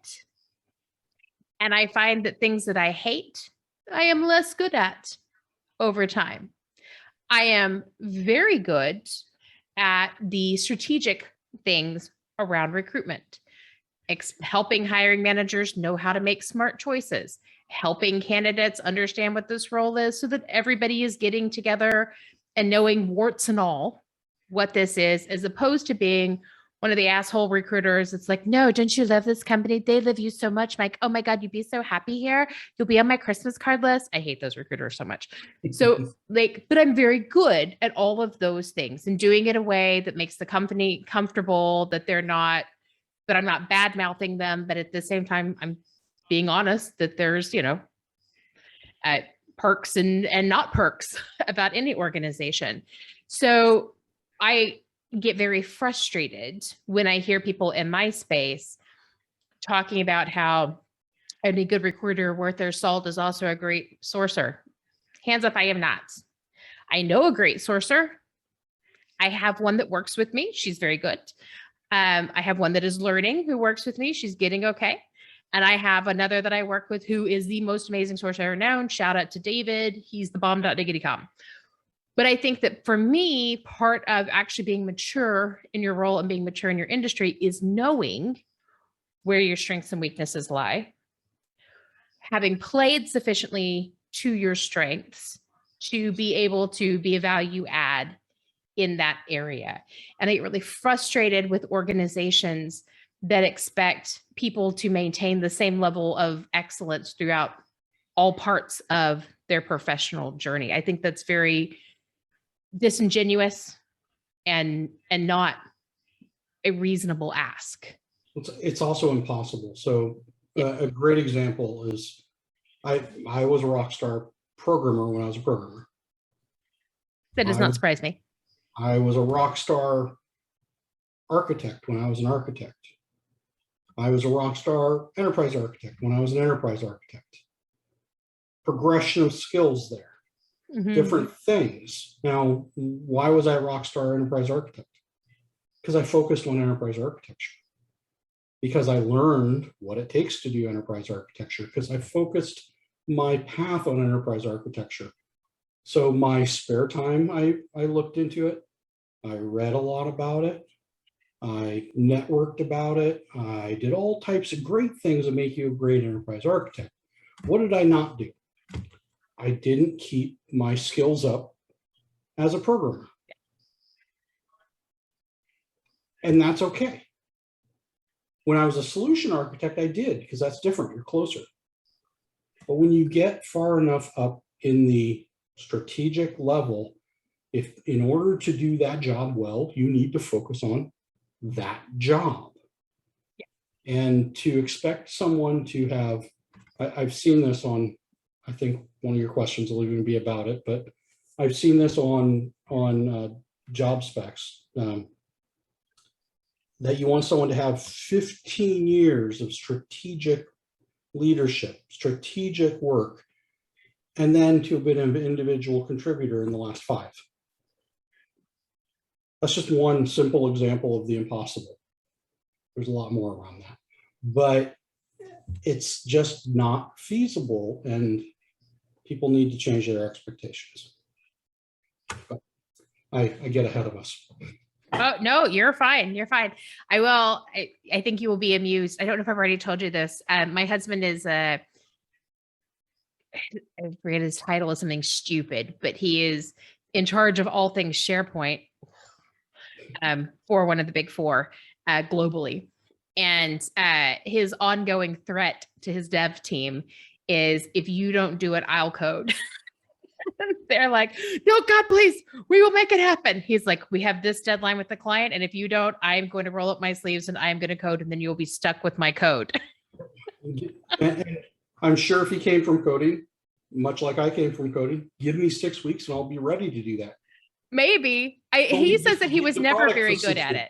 And I find that things that I hate, I am less good at. over time. I am very good at the strategic things around recruitment, helping hiring managers know how to make smart choices, helping candidates understand what this role is so that everybody is getting together and knowing warts and all what this is, as opposed to being one of the asshole recruiters. It's like, no, don't you love this company? They love you so much. Like, oh my God, you'd be so happy here. You'll be on my Christmas card list. I hate those recruiters so much. So like, but I'm very good at all of those things and doing it in a way that makes the company comfortable, that they're not, that I'm not bad mouthing them, but at the same time, I'm being honest that there's, perks and not perks about any organization. So I get very frustrated when I hear people in my space talking about how any good recruiter worth their salt is also a great sorcerer. Hands up, I am not. I know a great sorcerer. I have one that works with me. She's very good. I have one that is learning who works with me. She's getting okay. And I have another that I work with who is the most amazing sorcerer ever known. Shout out to David. He's the bomb.diggity.com. But I think that for me, part of actually being mature in your role and being mature in your industry is knowing where your strengths and weaknesses lie, having played sufficiently to your strengths to be able to be a value add in that area. And I get really frustrated with organizations that expect people to maintain the same level of excellence throughout all parts of their professional journey. I think that's very disingenuous and not a reasonable ask. It's also impossible. So a great example is I was a rock star programmer when I was a programmer. That does not surprise me. I was a rock star architect when I was an architect. I was a rock star enterprise architect when I was an enterprise architect. Progression of skills there. Mm-hmm. Different things. Now, why was I a rock star enterprise architect? Because I focused on enterprise architecture. Because I learned what it takes to do enterprise architecture. Because I focused my path on enterprise architecture. So my spare time, I looked into it. I read a lot about it. I networked about it. I did all types of great things that make you a great enterprise architect. What did I not do? I didn't keep my skills up as a programmer. And that's okay. When I was a solution architect, I did, because that's different. You're closer. But when you get far enough up in the strategic level, if in order to do that job well, you need to focus on that job. Yeah. And to expect someone to have, I've seen this on, I think one of your questions will even be about it, but I've seen this on job specs, that you want someone to have 15 years of strategic leadership, strategic work, and then to have been an individual contributor in the last 5. That's just one simple example of the impossible. There's a lot more around that, but it's just not feasible, and people need to change their expectations. But I get ahead of us. Oh, no, you're fine. You're fine. I think you will be amused. I don't know if I've already told you this. My husband is I forget his title is something stupid, but he is in charge of all things SharePoint for one of the big 4 globally. And his ongoing threat to his dev team is, if you don't do it, I'll code. They're like, no, God, please, we will make it happen. He's like, we have this deadline with the client, and if you don't, I'm going to roll up my sleeves and I'm going to code, and then you'll be stuck with my code. And I'm sure if he came from coding, much like I came from coding, give me 6 weeks and I'll be ready to do that. Maybe. He says that he was never very good at it.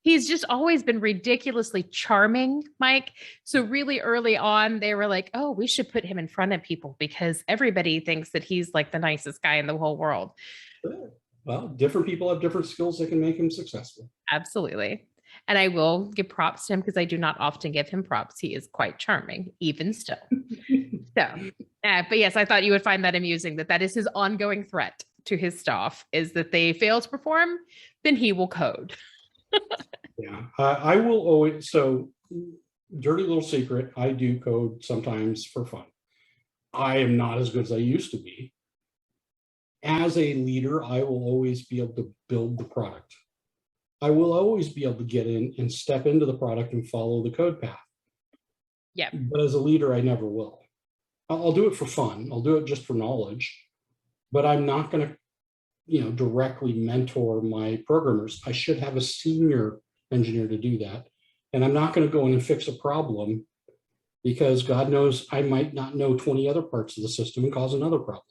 He's just always been ridiculously charming, Mike. So really early on, they were like, oh, we should put him in front of people because everybody thinks that he's like the nicest guy in the whole world. Well, different people have different skills that can make him successful. Absolutely. And I will give props to him because I do not often give him props. He is quite charming, even still. So But yes, I thought you would find that amusing, that that is his ongoing threat to his staff, is that they fail to perform, then he will code. Yeah, I will always, so dirty little secret, I do code sometimes for fun. I am not as good as I used to be. As a leader, I will always be able to build the product. I will always be able to get in and step into the product and follow the code path. Yeah. But as a leader, I never will. I'll do it for fun. I'll do it just for knowledge, but I'm not going to, directly mentor my programmers. I should have a senior engineer to do that. And I'm not going to go in and fix a problem, because God knows I might not know 20 other parts of the system and cause another problem.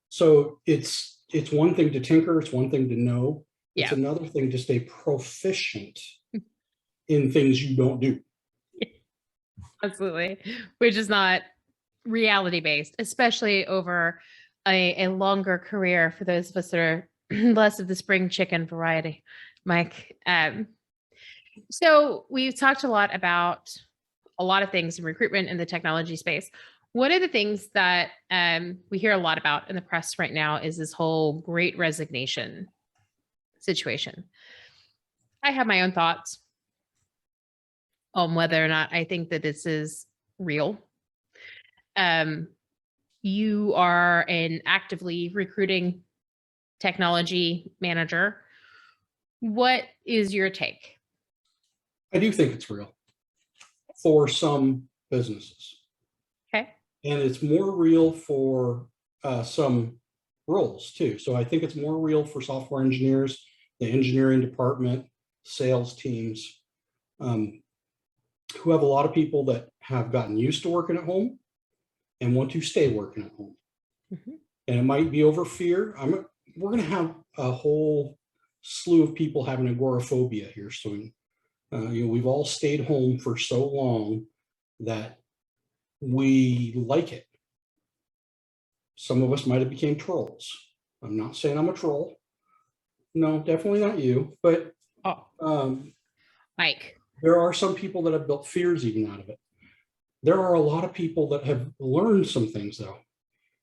So it's one thing to tinker, it's one thing to know. It's another thing to stay proficient in things you don't do. Absolutely. Which is not reality based, especially over a longer career for those of us that are less of the spring chicken variety, Mike. So we've talked a lot about a lot of things in recruitment in the technology space. One of the things that we hear a lot about in the press right now is this whole great resignation situation. I have my own thoughts on whether or not I think that this is real. You are an actively recruiting technology manager. What is your take? I do think it's real for some businesses. Okay. And it's more real for some roles too. So I think it's more real for software engineers, the engineering department, sales teams, who have a lot of people that have gotten used to working at home and want to stay working at home. Mm-hmm. And it might be over fear. We're going to have a whole slew of people having agoraphobia here soon. We've all stayed home for so long that we like it. Some of us might have became trolls. I'm not saying I'm a troll. No, definitely not you. But Mike, there are some people that have built fears even out of it. There are a lot of people that have learned some things, though.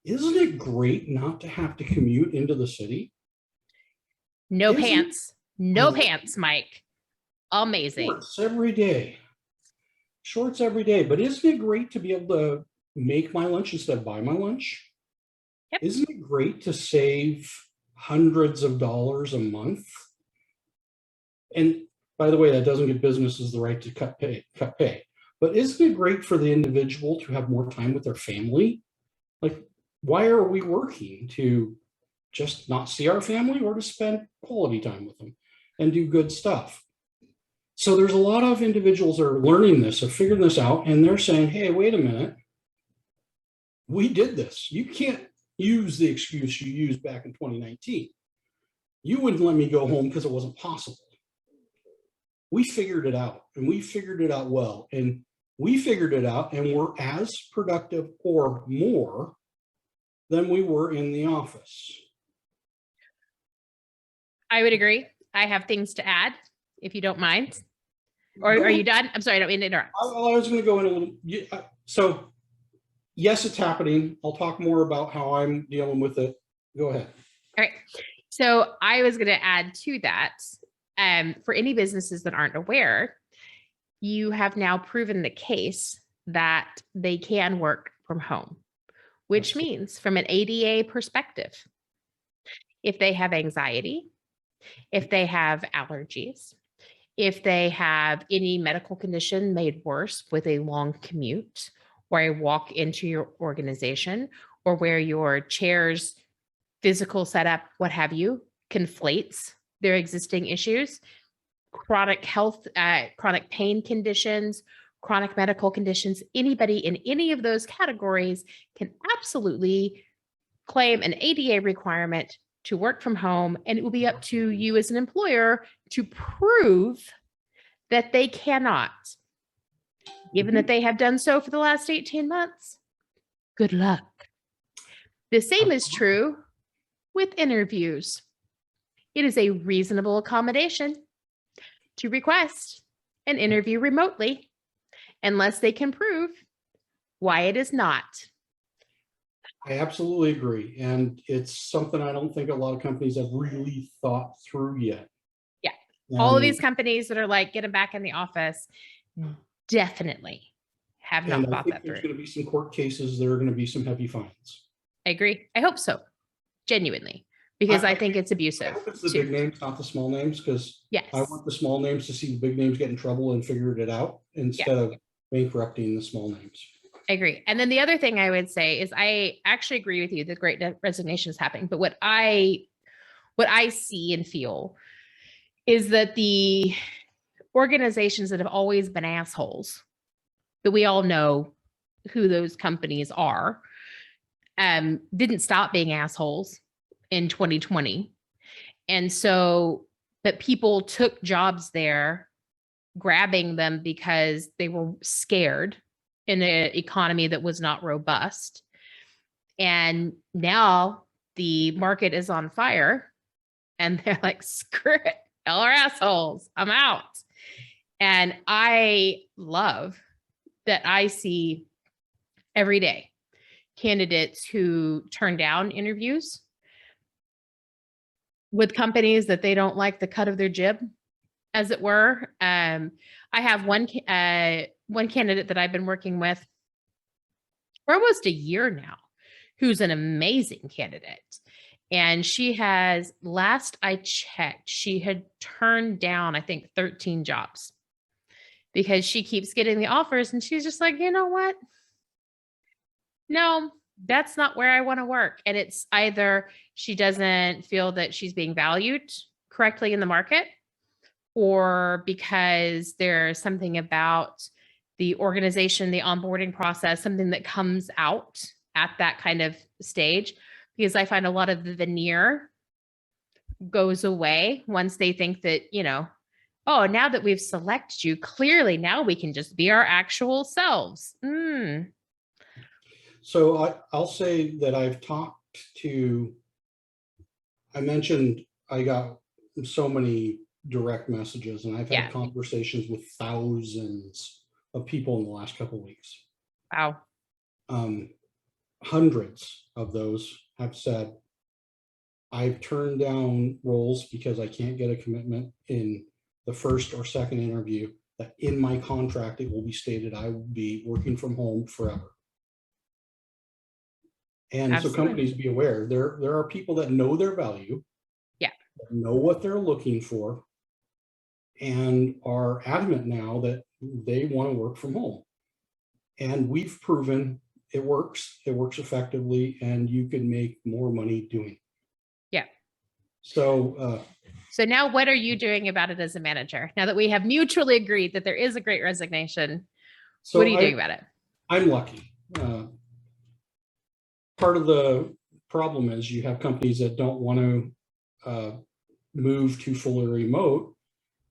Isn't it great not to have to commute into the city? No pants, Mike. Amazing. Shorts every day. But isn't it great to be able to make my lunch instead of buy my lunch? Yep. Isn't it great to save hundreds of dollars a month? And by the way, that doesn't give businesses the right to cut pay. But isn't it great for the individual to have more time with their family? Like, why are we working? To just not see our family, or to spend quality time with them and do good stuff? So there's a lot of individuals that are learning this, are figuring this out, and they're saying, hey, wait a minute. We did this. You can't use the excuse you used back in 2019. You wouldn't let me go home because it wasn't possible. We figured it out, and we figured it out well. And we figured it out, and we're as productive or more than we were in the office. I would agree. I have things to add, if you don't mind. Or are you done? I'm sorry, I don't mean to interrupt. I was going to go in a little. So, yes, it's happening. I'll talk more about how I'm dealing with it. Go ahead. All right. So I was going to add to that, for any businesses that aren't aware, you have now proven the case that they can work from home, which means from an ADA perspective, if they have anxiety, if they have allergies, if they have any medical condition made worse with a long commute or a walk into your organization, or where your chair's physical setup, what have you, conflates their existing issues, chronic health, chronic pain conditions, chronic medical conditions, anybody in any of those categories can absolutely claim an ADA requirement to work from home, and it will be up to you as an employer to prove that they cannot. Given that they have done so for the last 18 months, good luck. The same is true with interviews. It is a reasonable accommodation to request an interview remotely, unless they can prove why it is not. I absolutely agree. And it's something I don't think a lot of companies have really thought through yet. Yeah. All of And, these companies that are like, get them back in the office, definitely have not and I thought think that there's through. going to be some court cases. There are going to be some heavy fines. I agree. I hope so. Genuinely, because I think it's I abusive hope it's the too. big names, not the small names, because Yes. I want the small names to see the big names get in trouble and figure it out instead of bankrupting the small names. I agree. And then the other thing I would say is I actually agree with you. The great resignation is happening. But what I see and feel is that the organizations that have always been assholes, that we all know who those companies are, didn't stop being assholes in 2020. And so, but people took jobs there, grabbing them because they were scared in an economy that was not robust. And now the market is on fire and they're like, screw it, y'all are assholes, I'm out. And I love that I see every day candidates who turn down interviews with companies that they don't like the cut of their jib, as it were. I have one candidate that I've been working with for almost a year now, who's an amazing candidate. And she has, last I checked, she had turned down, I think, 13 jobs because she keeps getting the offers and she's just like, you know what? No, that's not where I want to work. And it's either she doesn't feel that she's being valued correctly in the market, or because there's something about the organization, the onboarding process, something that comes out at that kind of stage. Because I find a lot of the veneer goes away once they think that, oh, now that we've selected you, clearly now we can just be our actual selves. So I'll say that I've talked to, I mentioned I got so many direct messages and I've had conversations with thousands of people in the last couple of weeks. Wow. Hundreds of those have said, I've turned down roles because I can't get a commitment in the first or second interview that in my contract, it will be stated I will be working from home forever. And so companies be aware, there are people that know their value, that know what they're looking for, and are adamant now that they want to work from home. And we've proven it works effectively, and you can make more money doing it. Yeah. So now what are you doing about it as a manager? Now that we have mutually agreed that there is a great resignation, what are you doing about it? I'm lucky. Part of the problem is you have companies that don't want to move to fully remote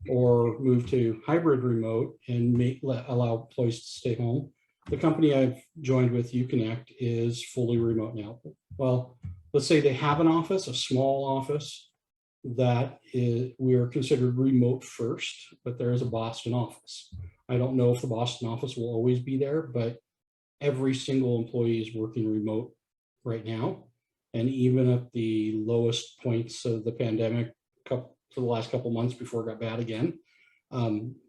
or move to hybrid remote and allow employees to stay home. The company I've joined with, UConnect, is fully remote now. Well, let's say they have an office, a small office, that we are considered remote first, but there is a Boston office. I don't know if the Boston office will always be there, but every single employee is working remote right now. And even at the lowest points of the pandemic for the last couple of months before it got bad again,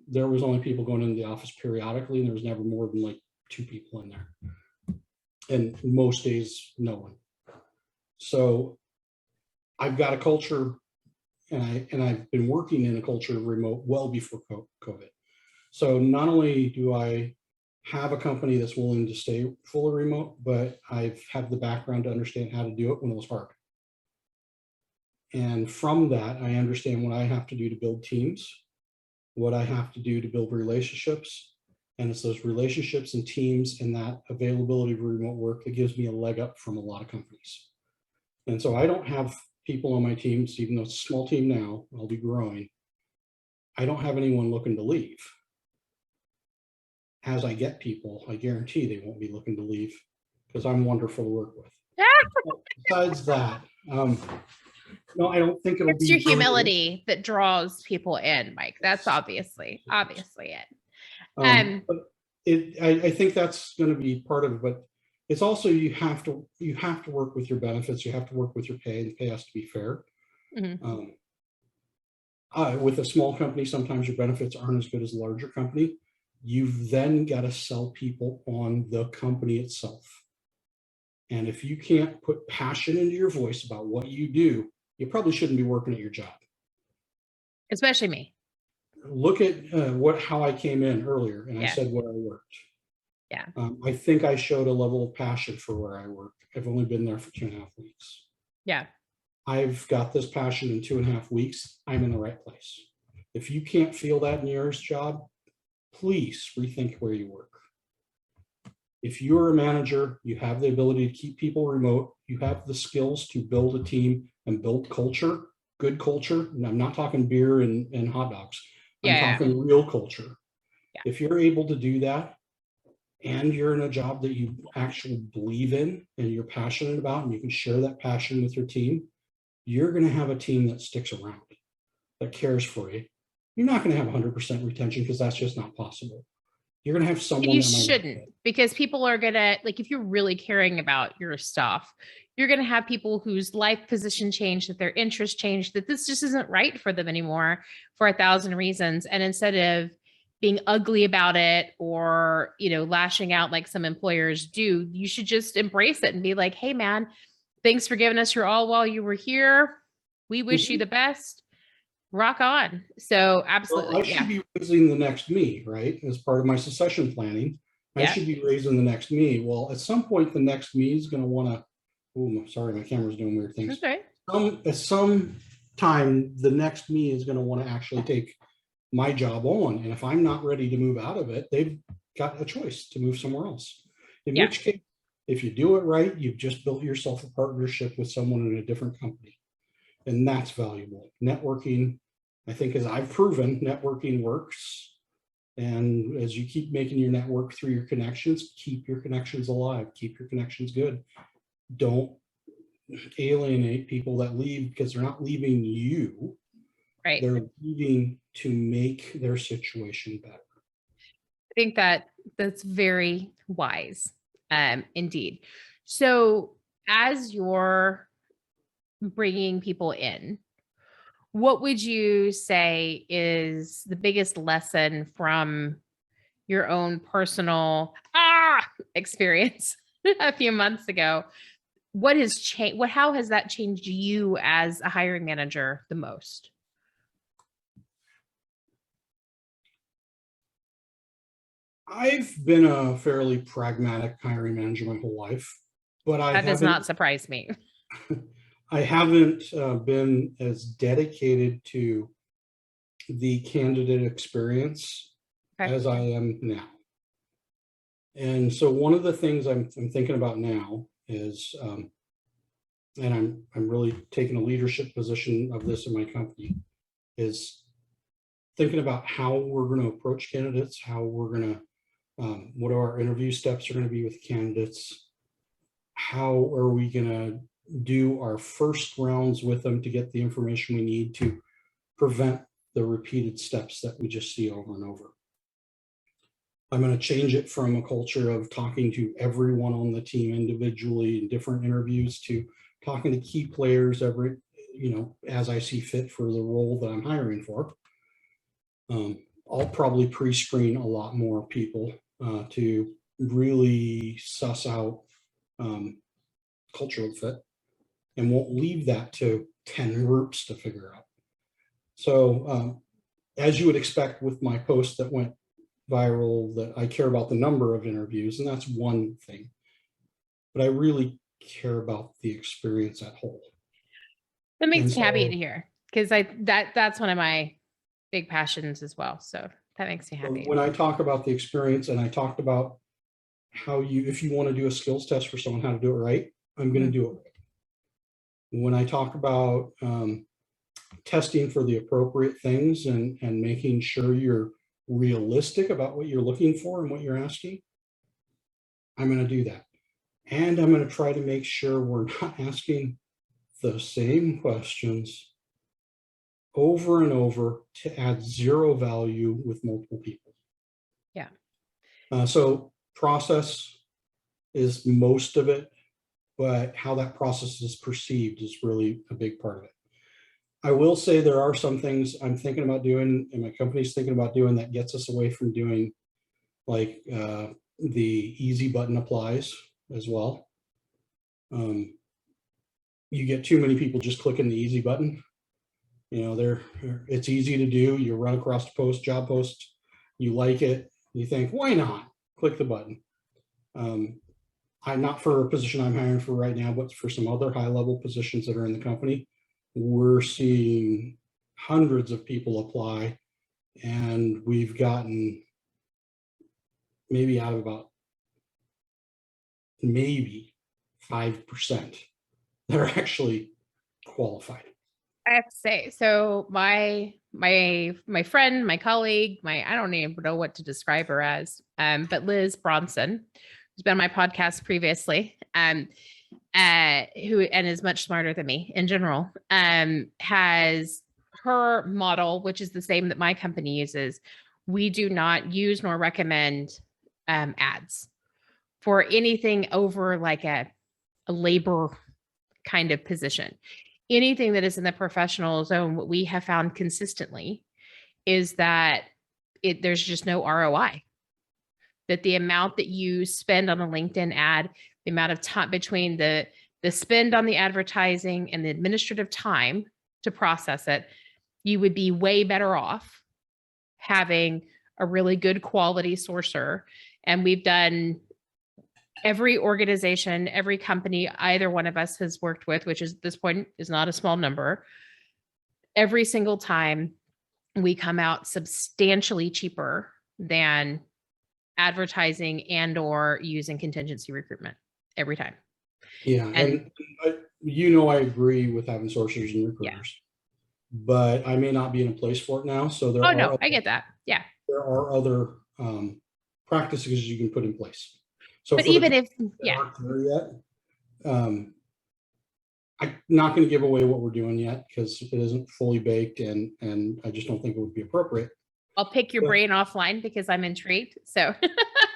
there was only people going into the office periodically, and there was never more than like 2 people in there. And most days, no one. So I've got a culture, and I've been working in a culture of remote well before COVID. So not only do I have a company that's willing to stay fully remote, but I've had the background to understand how to do it when it was hard. And from that, I understand what I have to do to build teams, what I have to do to build relationships. And it's those relationships and teams and that availability of remote work that gives me a leg up from a lot of companies. And so I don't have people on my teams, even though it's a small team now, I'll be growing. I don't have anyone looking to leave. As I get people, I guarantee they won't be looking to leave because I'm wonderful to work with. Besides that, no, I don't think it'll be. It's your humility that draws people in, Mike. That's obviously it. I think that's going to be part of it, but It's also, you have to work with your benefits. You have to work with your pay. The pay has to be fair. Mhm. With a small company, sometimes your benefits aren't as good as a larger company. You've then got to sell people on the company itself. And if you can't put passion into your voice about what you do, you probably shouldn't be working at your job. Especially me. Look at how I came in earlier, and I said where I worked. Yeah. I think I showed a level of passion for where I work. I've only been there for 2.5 weeks. Yeah. I've got this passion in 2.5 weeks. I'm in the right place. If you can't feel that in your job, please rethink where you work. If you're a manager, you have the ability to keep people remote. You have the skills to build a team and build culture, good culture. And I'm not talking beer and hot dogs. I'm talking real culture. Yeah. If you're able to do that, and you're in a job that you actually believe in and you're passionate about, and you can share that passion with your team, you're going to have a team that sticks around, that cares for you. You're not going to have 100% retention, because that's just not possible. You're going to have someone you that might, shouldn't, because people are going to, like, if you're really caring about your stuff, you're going to have people whose life position changed, that their interest changed, that this just isn't right for them anymore for 1,000 reasons. And instead of being ugly about it, or, you know, lashing out like some employers do, you should just embrace it and be like, hey man, thanks for giving us your all while you were here. We wish you the best. Rock on. So absolutely. well, I should be raising the next me, right? As part of my succession planning, I should be raising the next me. Well, at some point, the next me is going to want to, oh, sorry, my camera's doing weird things. Okay. At some time, the next me is going to want to actually take my job on. And if I'm not ready to move out of it, they've got a choice to move somewhere else. In which case, if you do it right, you've just built yourself a partnership with someone in a different company. And that's valuable. Networking, I think, as I've proven, networking works. And as you keep making your network through your connections, keep your connections alive, keep your connections good. Don't alienate people that leave because they're not leaving you. Right. They're leaving to make their situation better. I think that's very wise, indeed. So as you're bringing people in, what would you say is the biggest lesson from your own personal experience a few months ago? What has changed? How has that changed you as a hiring manager the most? I've been a fairly pragmatic hiring manager my whole life, but That does not surprise me. I haven't been as dedicated to the candidate experience as I am now. And so one of the things I'm thinking about now is, and I'm really taking a leadership position of this in my company, is thinking about how we're going to approach candidates, how we're going to, what our interview steps are going to be with candidates, how are we going to do our first rounds with them to get the information we need to prevent the repeated steps that we just see over and over. I'm going to change it from a culture of talking to everyone on the team individually in different interviews to talking to key players every, as I see fit for the role that I'm hiring for. I'll probably pre-screen a lot more people to really suss out cultural fit, and won't leave that to 10 groups to figure out. So as you would expect with my post that went viral, that I care about the number of interviews, and that's one thing, but I really care about the experience at whole. That makes me happy to hear, because that's one of my big passions as well. So that makes me happy. When I talk about the experience, and I talked about how if you want to do a skills test for someone, how to do it right, I'm going to do it right. When I talk about testing for the appropriate things and making sure you're realistic about what you're looking for and what you're asking, I'm going to do that. And I'm going to try to make sure we're not asking the same questions over and over to add zero value with multiple people. Yeah. So process, is most of it, but how that process is perceived is really a big part of it. I will say there are some things I'm thinking about doing and my company's thinking about doing that gets us away from doing like the easy button applies as well. You get too many people just clicking the easy button. You know, it's easy to do. You run across the job post, you like it, you think, why not? Click the button. I'm not for a position I'm hiring for right now, but for some other high-level positions that are in the company, we're seeing hundreds of people apply, and we've gotten maybe out of about maybe 5% that are actually qualified. I have to say, so my friend, my colleague, I don't even know what to describe her as, but Liz Bronson, who's been on my podcast previously, who is much smarter than me in general, has her model, which is the same that my company uses. We do not use nor recommend ads for anything over like a labor kind of position. Anything that is in the professional zone, what we have found consistently is that there's just no ROI. That the amount that you spend on a LinkedIn ad, the amount of time between the spend on the advertising and the administrative time to process it, you would be way better off having a really good quality sourcer. And we've done every organization, every company either one of us has worked with, which is at this point is not a small number. Every single time we come out substantially cheaper than advertising and or using contingency recruitment every time. Yeah, and I agree with having sorcerers and recruiters, but I may not be in a place for it now. So I get that. Yeah, there are other practices you can put in place. So, but even if aren't there yet, I'm not going to give away what we're doing yet because it isn't fully baked, and I just don't think it would be appropriate. I'll pick your brain offline because I'm intrigued. So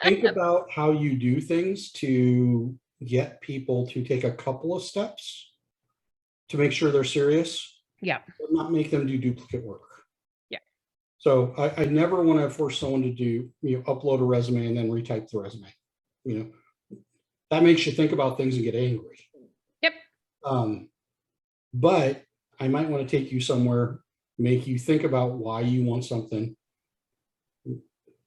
think about how you do things to get people to take a couple of steps to make sure they're serious. Yeah. But not make them do duplicate work. Yeah. So I never want to force someone to do, upload a resume and then retype the resume. That makes you think about things and get angry. Yep. But I might want to take you somewhere, make you think about why you want something,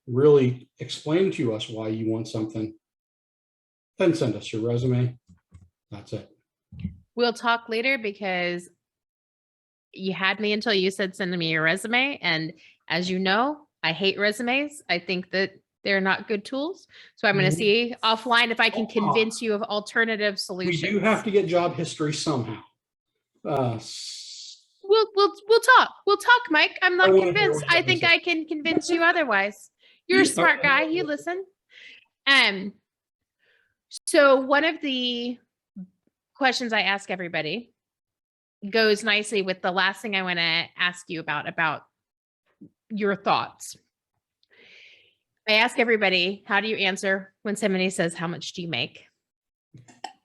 really explain to us why you want something, then send us your resume. That's it. We'll talk later because you had me until you said send me your resume. And as you know, I hate resumes. I think that they're not good tools. So I'm going to see offline if I can convince you of alternative solutions. We do have to get job history somehow. We'll talk. We'll talk, Mike. I'm not convinced. I think I can convince you otherwise. You're a smart guy. You listen. So one of the questions I ask everybody goes nicely with the last thing I want to ask you about your thoughts. I ask everybody, how do you answer when somebody says, how much do you make?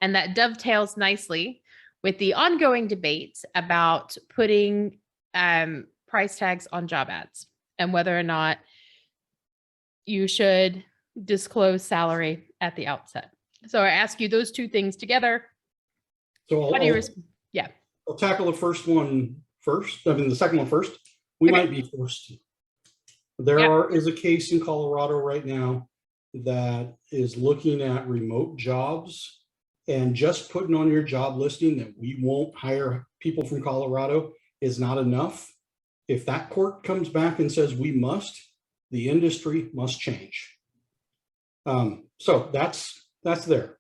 And that dovetails nicely with the ongoing debate about putting price tags on job ads and whether or not you should disclose salary at the outset. So I ask you those two things together. So I'll tackle the first one first. I mean, the second one first. We might be forced to. There is a case in Colorado right now that is looking at remote jobs and just putting on your job listing that we won't hire people from Colorado is not enough. If that court comes back and says we must, the industry must change. So that's there.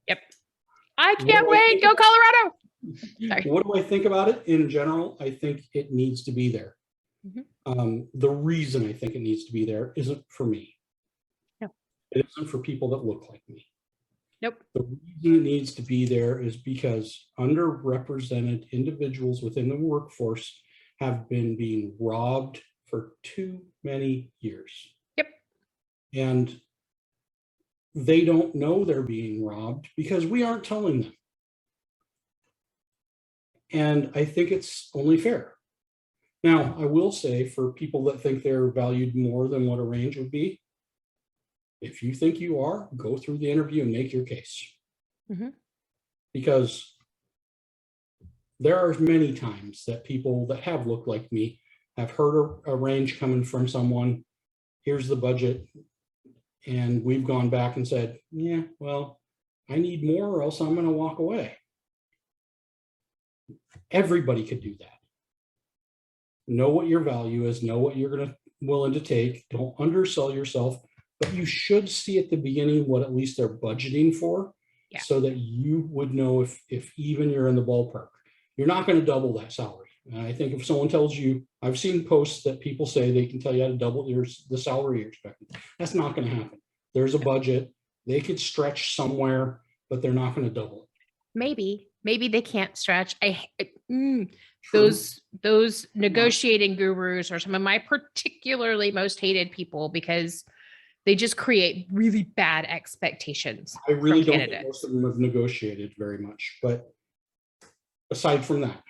Yep. I can't wait. Go Colorado. Sorry. What do I think about it in general? I think it needs to be there. The reason I think it needs to be there isn't for me. No. It isn't for people that look like me. Nope. The reason it needs to be there is because underrepresented individuals within the workforce have been being robbed for too many years. Yep. And they don't know they're being robbed because we aren't telling them. And I think it's only fair. Now, I will say, for people that think they're valued more than what a range would be, if you think you are, go through the interview and make your case. Because there are many times that people that have looked like me have heard a range coming from someone, here's the budget, and we've gone back and said, yeah, well, I need more or else I'm going to walk away. Everybody could do that. Know what your value is, know what you're willing to take, don't undersell yourself, but you should see at the beginning what at least they're budgeting for, so that you would know if even you're in the ballpark. You're not going to double that salary. And I think if someone tells you, I've seen posts that people say they can tell you how to double the salary you're expecting. That's not going to happen. There's a budget. They could stretch somewhere, but they're not going to double it. Maybe they can't stretch. Those negotiating gurus are some of my particularly most hated people, because they just create really bad expectations. I really don't think most of them have negotiated very much, but aside from that,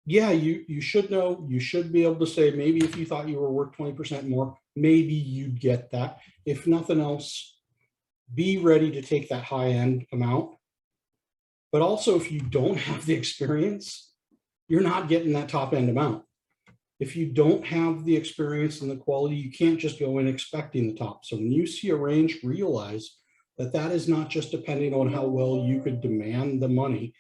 yeah, you should know, you should be able to say, maybe if you thought you were worth 20% more, maybe you'd get that. If nothing else, be ready to take that high end amount. But also, if you don't have the experience, you're not getting that top end amount. If you don't have the experience and the quality, you can't just go in expecting the top. So when you see a range, realize that that is not just depending on how well you could demand the money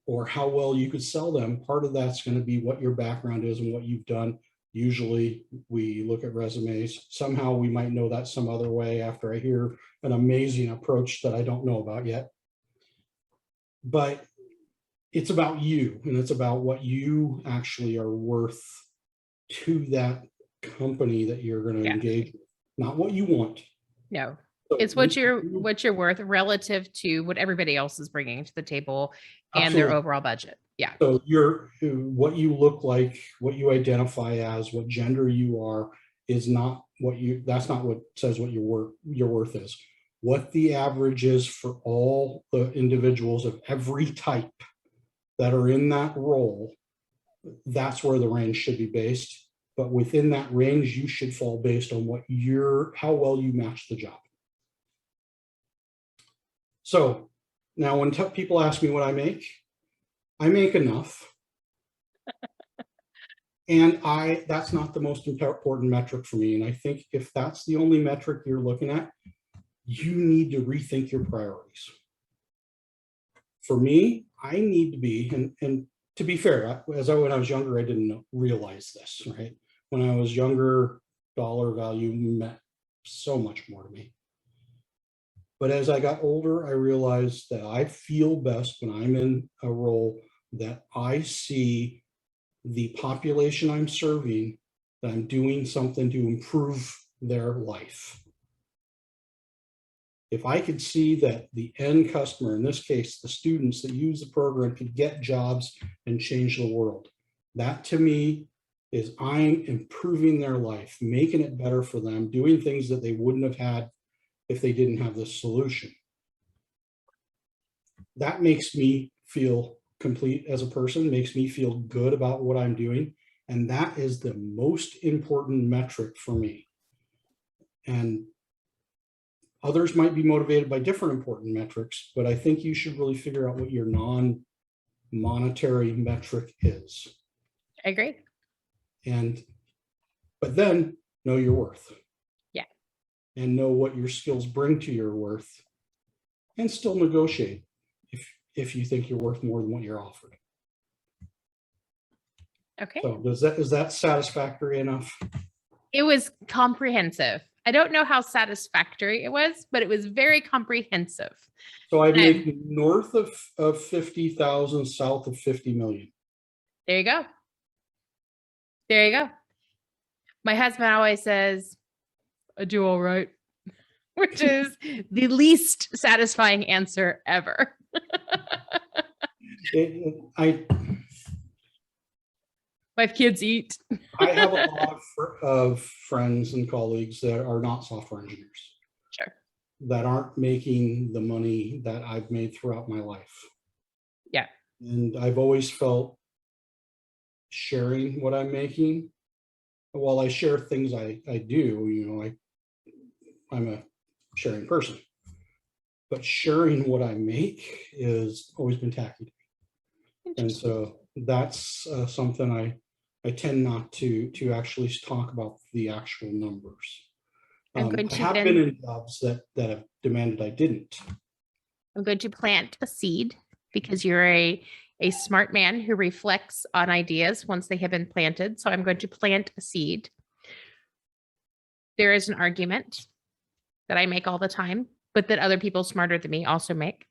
or how well you could sell them. Part of that's going to be what your background is and what you've done. Usually we look at resumes. Somehow we might know that some other way after I hear an amazing approach that I don't know about yet. But it's about you, and it's about what you actually are worth to that company that you're going to engage with, not what you want. No, so it's what you're worth relative to what everybody else is bringing to the table and their overall budget. Yeah. So what you look like, what you identify as, what gender you are, is not what that's not what says what your worth is. What the average is for all the individuals of every type that are in that role, that's where the range should be based. But within that range, you should fall based on how well you match the job. So now when people ask me what I make enough. And that's not the most important metric for me. And I think if that's the only metric you're looking at, you need to rethink your priorities. For me, I need to be, and to be fair, when I was younger, I didn't realize this, right? When I was younger, dollar value meant so much more to me. But as I got older, I realized that I feel best when I'm in a role that I see the population I'm serving, that I'm doing something to improve their life. If I could see that the end customer, in this case, the students that use the program, could get jobs and change the world, that to me is I'm improving their life, making it better for them, doing things that they wouldn't have had if they didn't have this solution. That makes me feel complete as a person, makes me feel good about what I'm doing. And that is the most important metric for me. And others might be motivated by different important metrics, but I think you should really figure out what your non-monetary metric is. I agree. But then know your worth. Yeah. And know what your skills bring to your worth, and still negotiate if you think you're worth more than what you're offered. Okay. So is that satisfactory enough? It was comprehensive. I don't know how satisfactory it was, but it was very comprehensive. So I make north of 50,000, south of 50 million. There you go. There you go. My husband always says, I do all right, which is the least satisfying answer ever. My kids eat. I have a lot of friends and colleagues that are not software engineers. Sure. That aren't making the money that I've made throughout my life. Yeah. And I've always felt sharing what I'm making, while I share things I do, you know, I'm a sharing person, but sharing what I make is always been tacky. And so that's something I tend not to actually talk about the actual numbers. I have been in jobs that have demanded I didn't. I'm going to plant a seed because you're a smart man who reflects on ideas once they have been planted. So I'm going to plant a seed. There is an argument that I make all the time, but that other people smarter than me also make.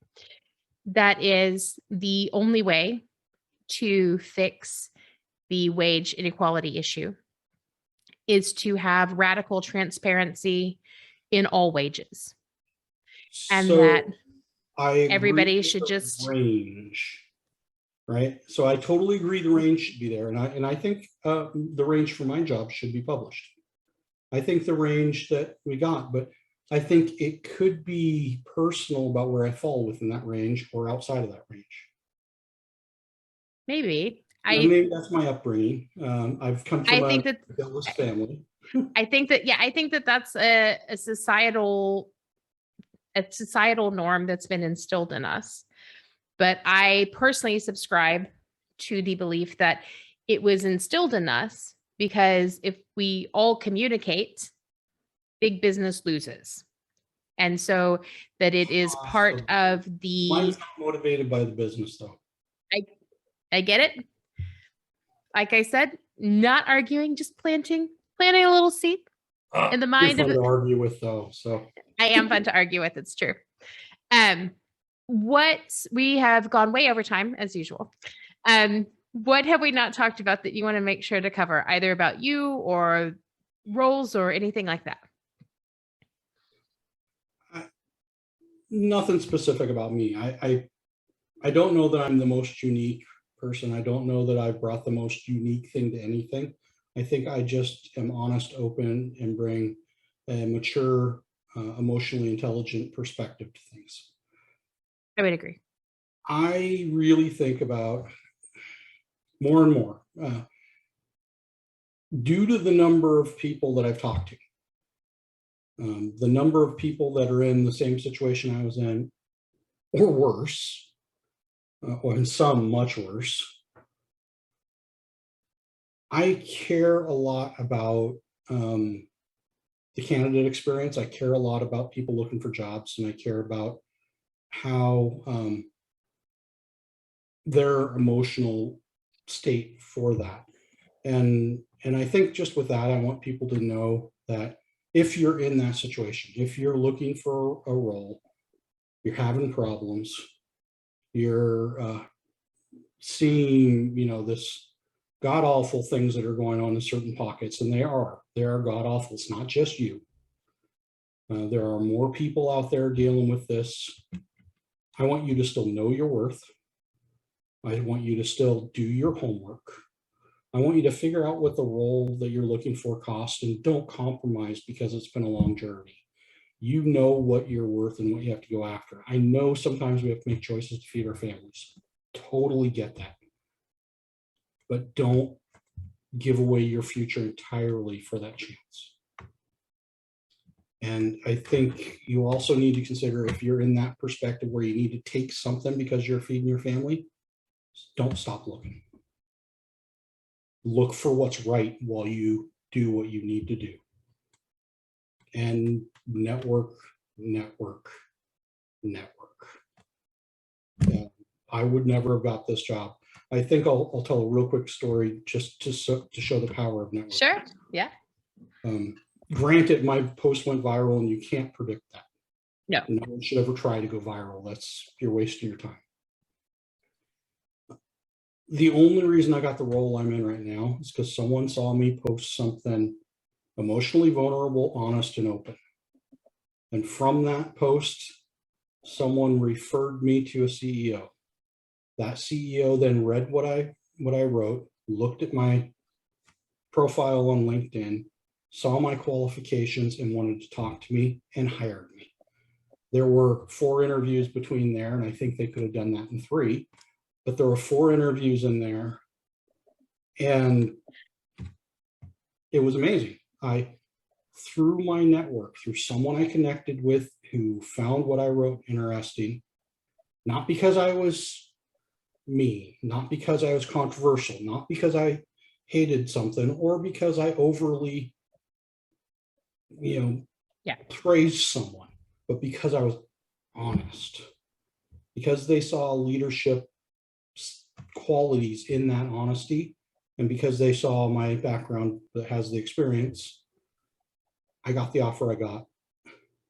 That is the only way to fix the wage inequality issue is to have radical transparency in all wages. And so that everybody should just range, right? So I totally agree the range should be there. And I think the range for my job should be published. I think the range that we got, but I think it could be personal about where I fall within that range or outside of that range. Maybe. Maybe that's my upbringing. I've come from a rebellious family. I think that that's a societal norm that's been instilled in us. But I personally subscribe to the belief that it was instilled in us because if we all communicate, big business loses. And so that it is part of the... Mine's not motivated by the business, though. I get it. Like I said, not arguing, just planting a little seed in the mind of... You're fun to argue with, though, so... I am fun to argue with, it's true. What we have gone way over time, as usual. What have we not talked about that you want to make sure to cover, either about you or roles or anything like that? Nothing specific about me. I don't know that I'm the most unique person. I don't know that I've brought the most unique thing to anything. I think I just am honest, open, and bring a mature, emotionally intelligent perspective to things. I would agree. I really think about more and more, due to the number of people that I've talked to, the number of people that are in the same situation I was in, or worse, or in some much worse. I care a lot about the candidate experience. I care a lot about people looking for jobs, and I care about how their emotional state for that. And I think just with that, I want people to know that if you're in that situation, if you're looking for a role, you're having problems, you're seeing, you know, this god-awful things that are going on in certain pockets, and there are god-awful. It's not just you. There are more people out there dealing with this. I want you to still know your worth. I want you to still do your homework. I want you to figure out what the role that you're looking for costs, and don't compromise because it's been a long journey. You know what you're worth and what you have to go after. I know sometimes we have to make choices to feed our families. Totally get that. But don't give away your future entirely for that chance. And I think you also need to consider, if you're in that perspective where you need to take something because you're feeding your family, don't stop looking. Look for what's right while you do what you need to do. And network. I would never have got this job. I think I'll tell a real quick story just to show the power of networking. Sure, yeah. Granted, my post went viral, and you can't predict that. No. No one should ever try to go viral. You're wasting your time. The only reason I got the role I'm in right now is because someone saw me post something emotionally vulnerable, honest, and open. And from that post, someone referred me to a CEO. That CEO then read what I wrote, looked at my profile on LinkedIn, saw my qualifications and wanted to talk to me and hired me. There were 4 interviews between there, and I think they could have done that in 3, but there were 4 interviews in there, and it was amazing. Through my network, through someone I connected with who found what I wrote interesting, not because I was mean, not because I was controversial, not because I hated something, or because I overly, praised someone, but because I was honest, because they saw leadership qualities in that honesty, and because they saw my background that has the experience, I got the offer I got.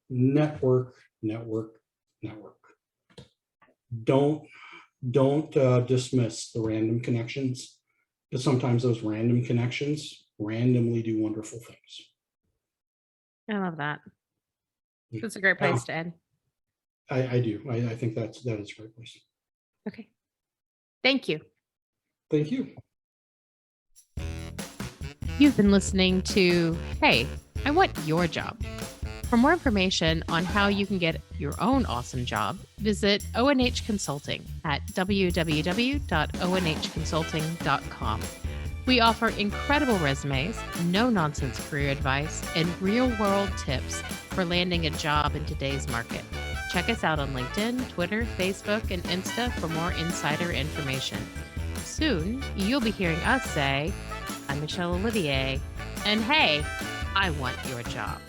Network, network, network. Don't dismiss the random connections, because sometimes those random connections randomly do wonderful things. I love that. That's a great place to end. I do. I think that is a great place. Okay. Thank you. Thank you. You've been listening to Hey, I Want Your Job. For more information on how you can get your own awesome job, visit ONH Consulting at www.onhconsulting.com. We offer incredible resumes, no-nonsense career advice, and real-world tips for landing a job in today's market. Check us out on LinkedIn, Twitter, Facebook, and Insta for more insider information. Soon, you'll be hearing us say, I'm Michelle Olivier, and hey, I want your job.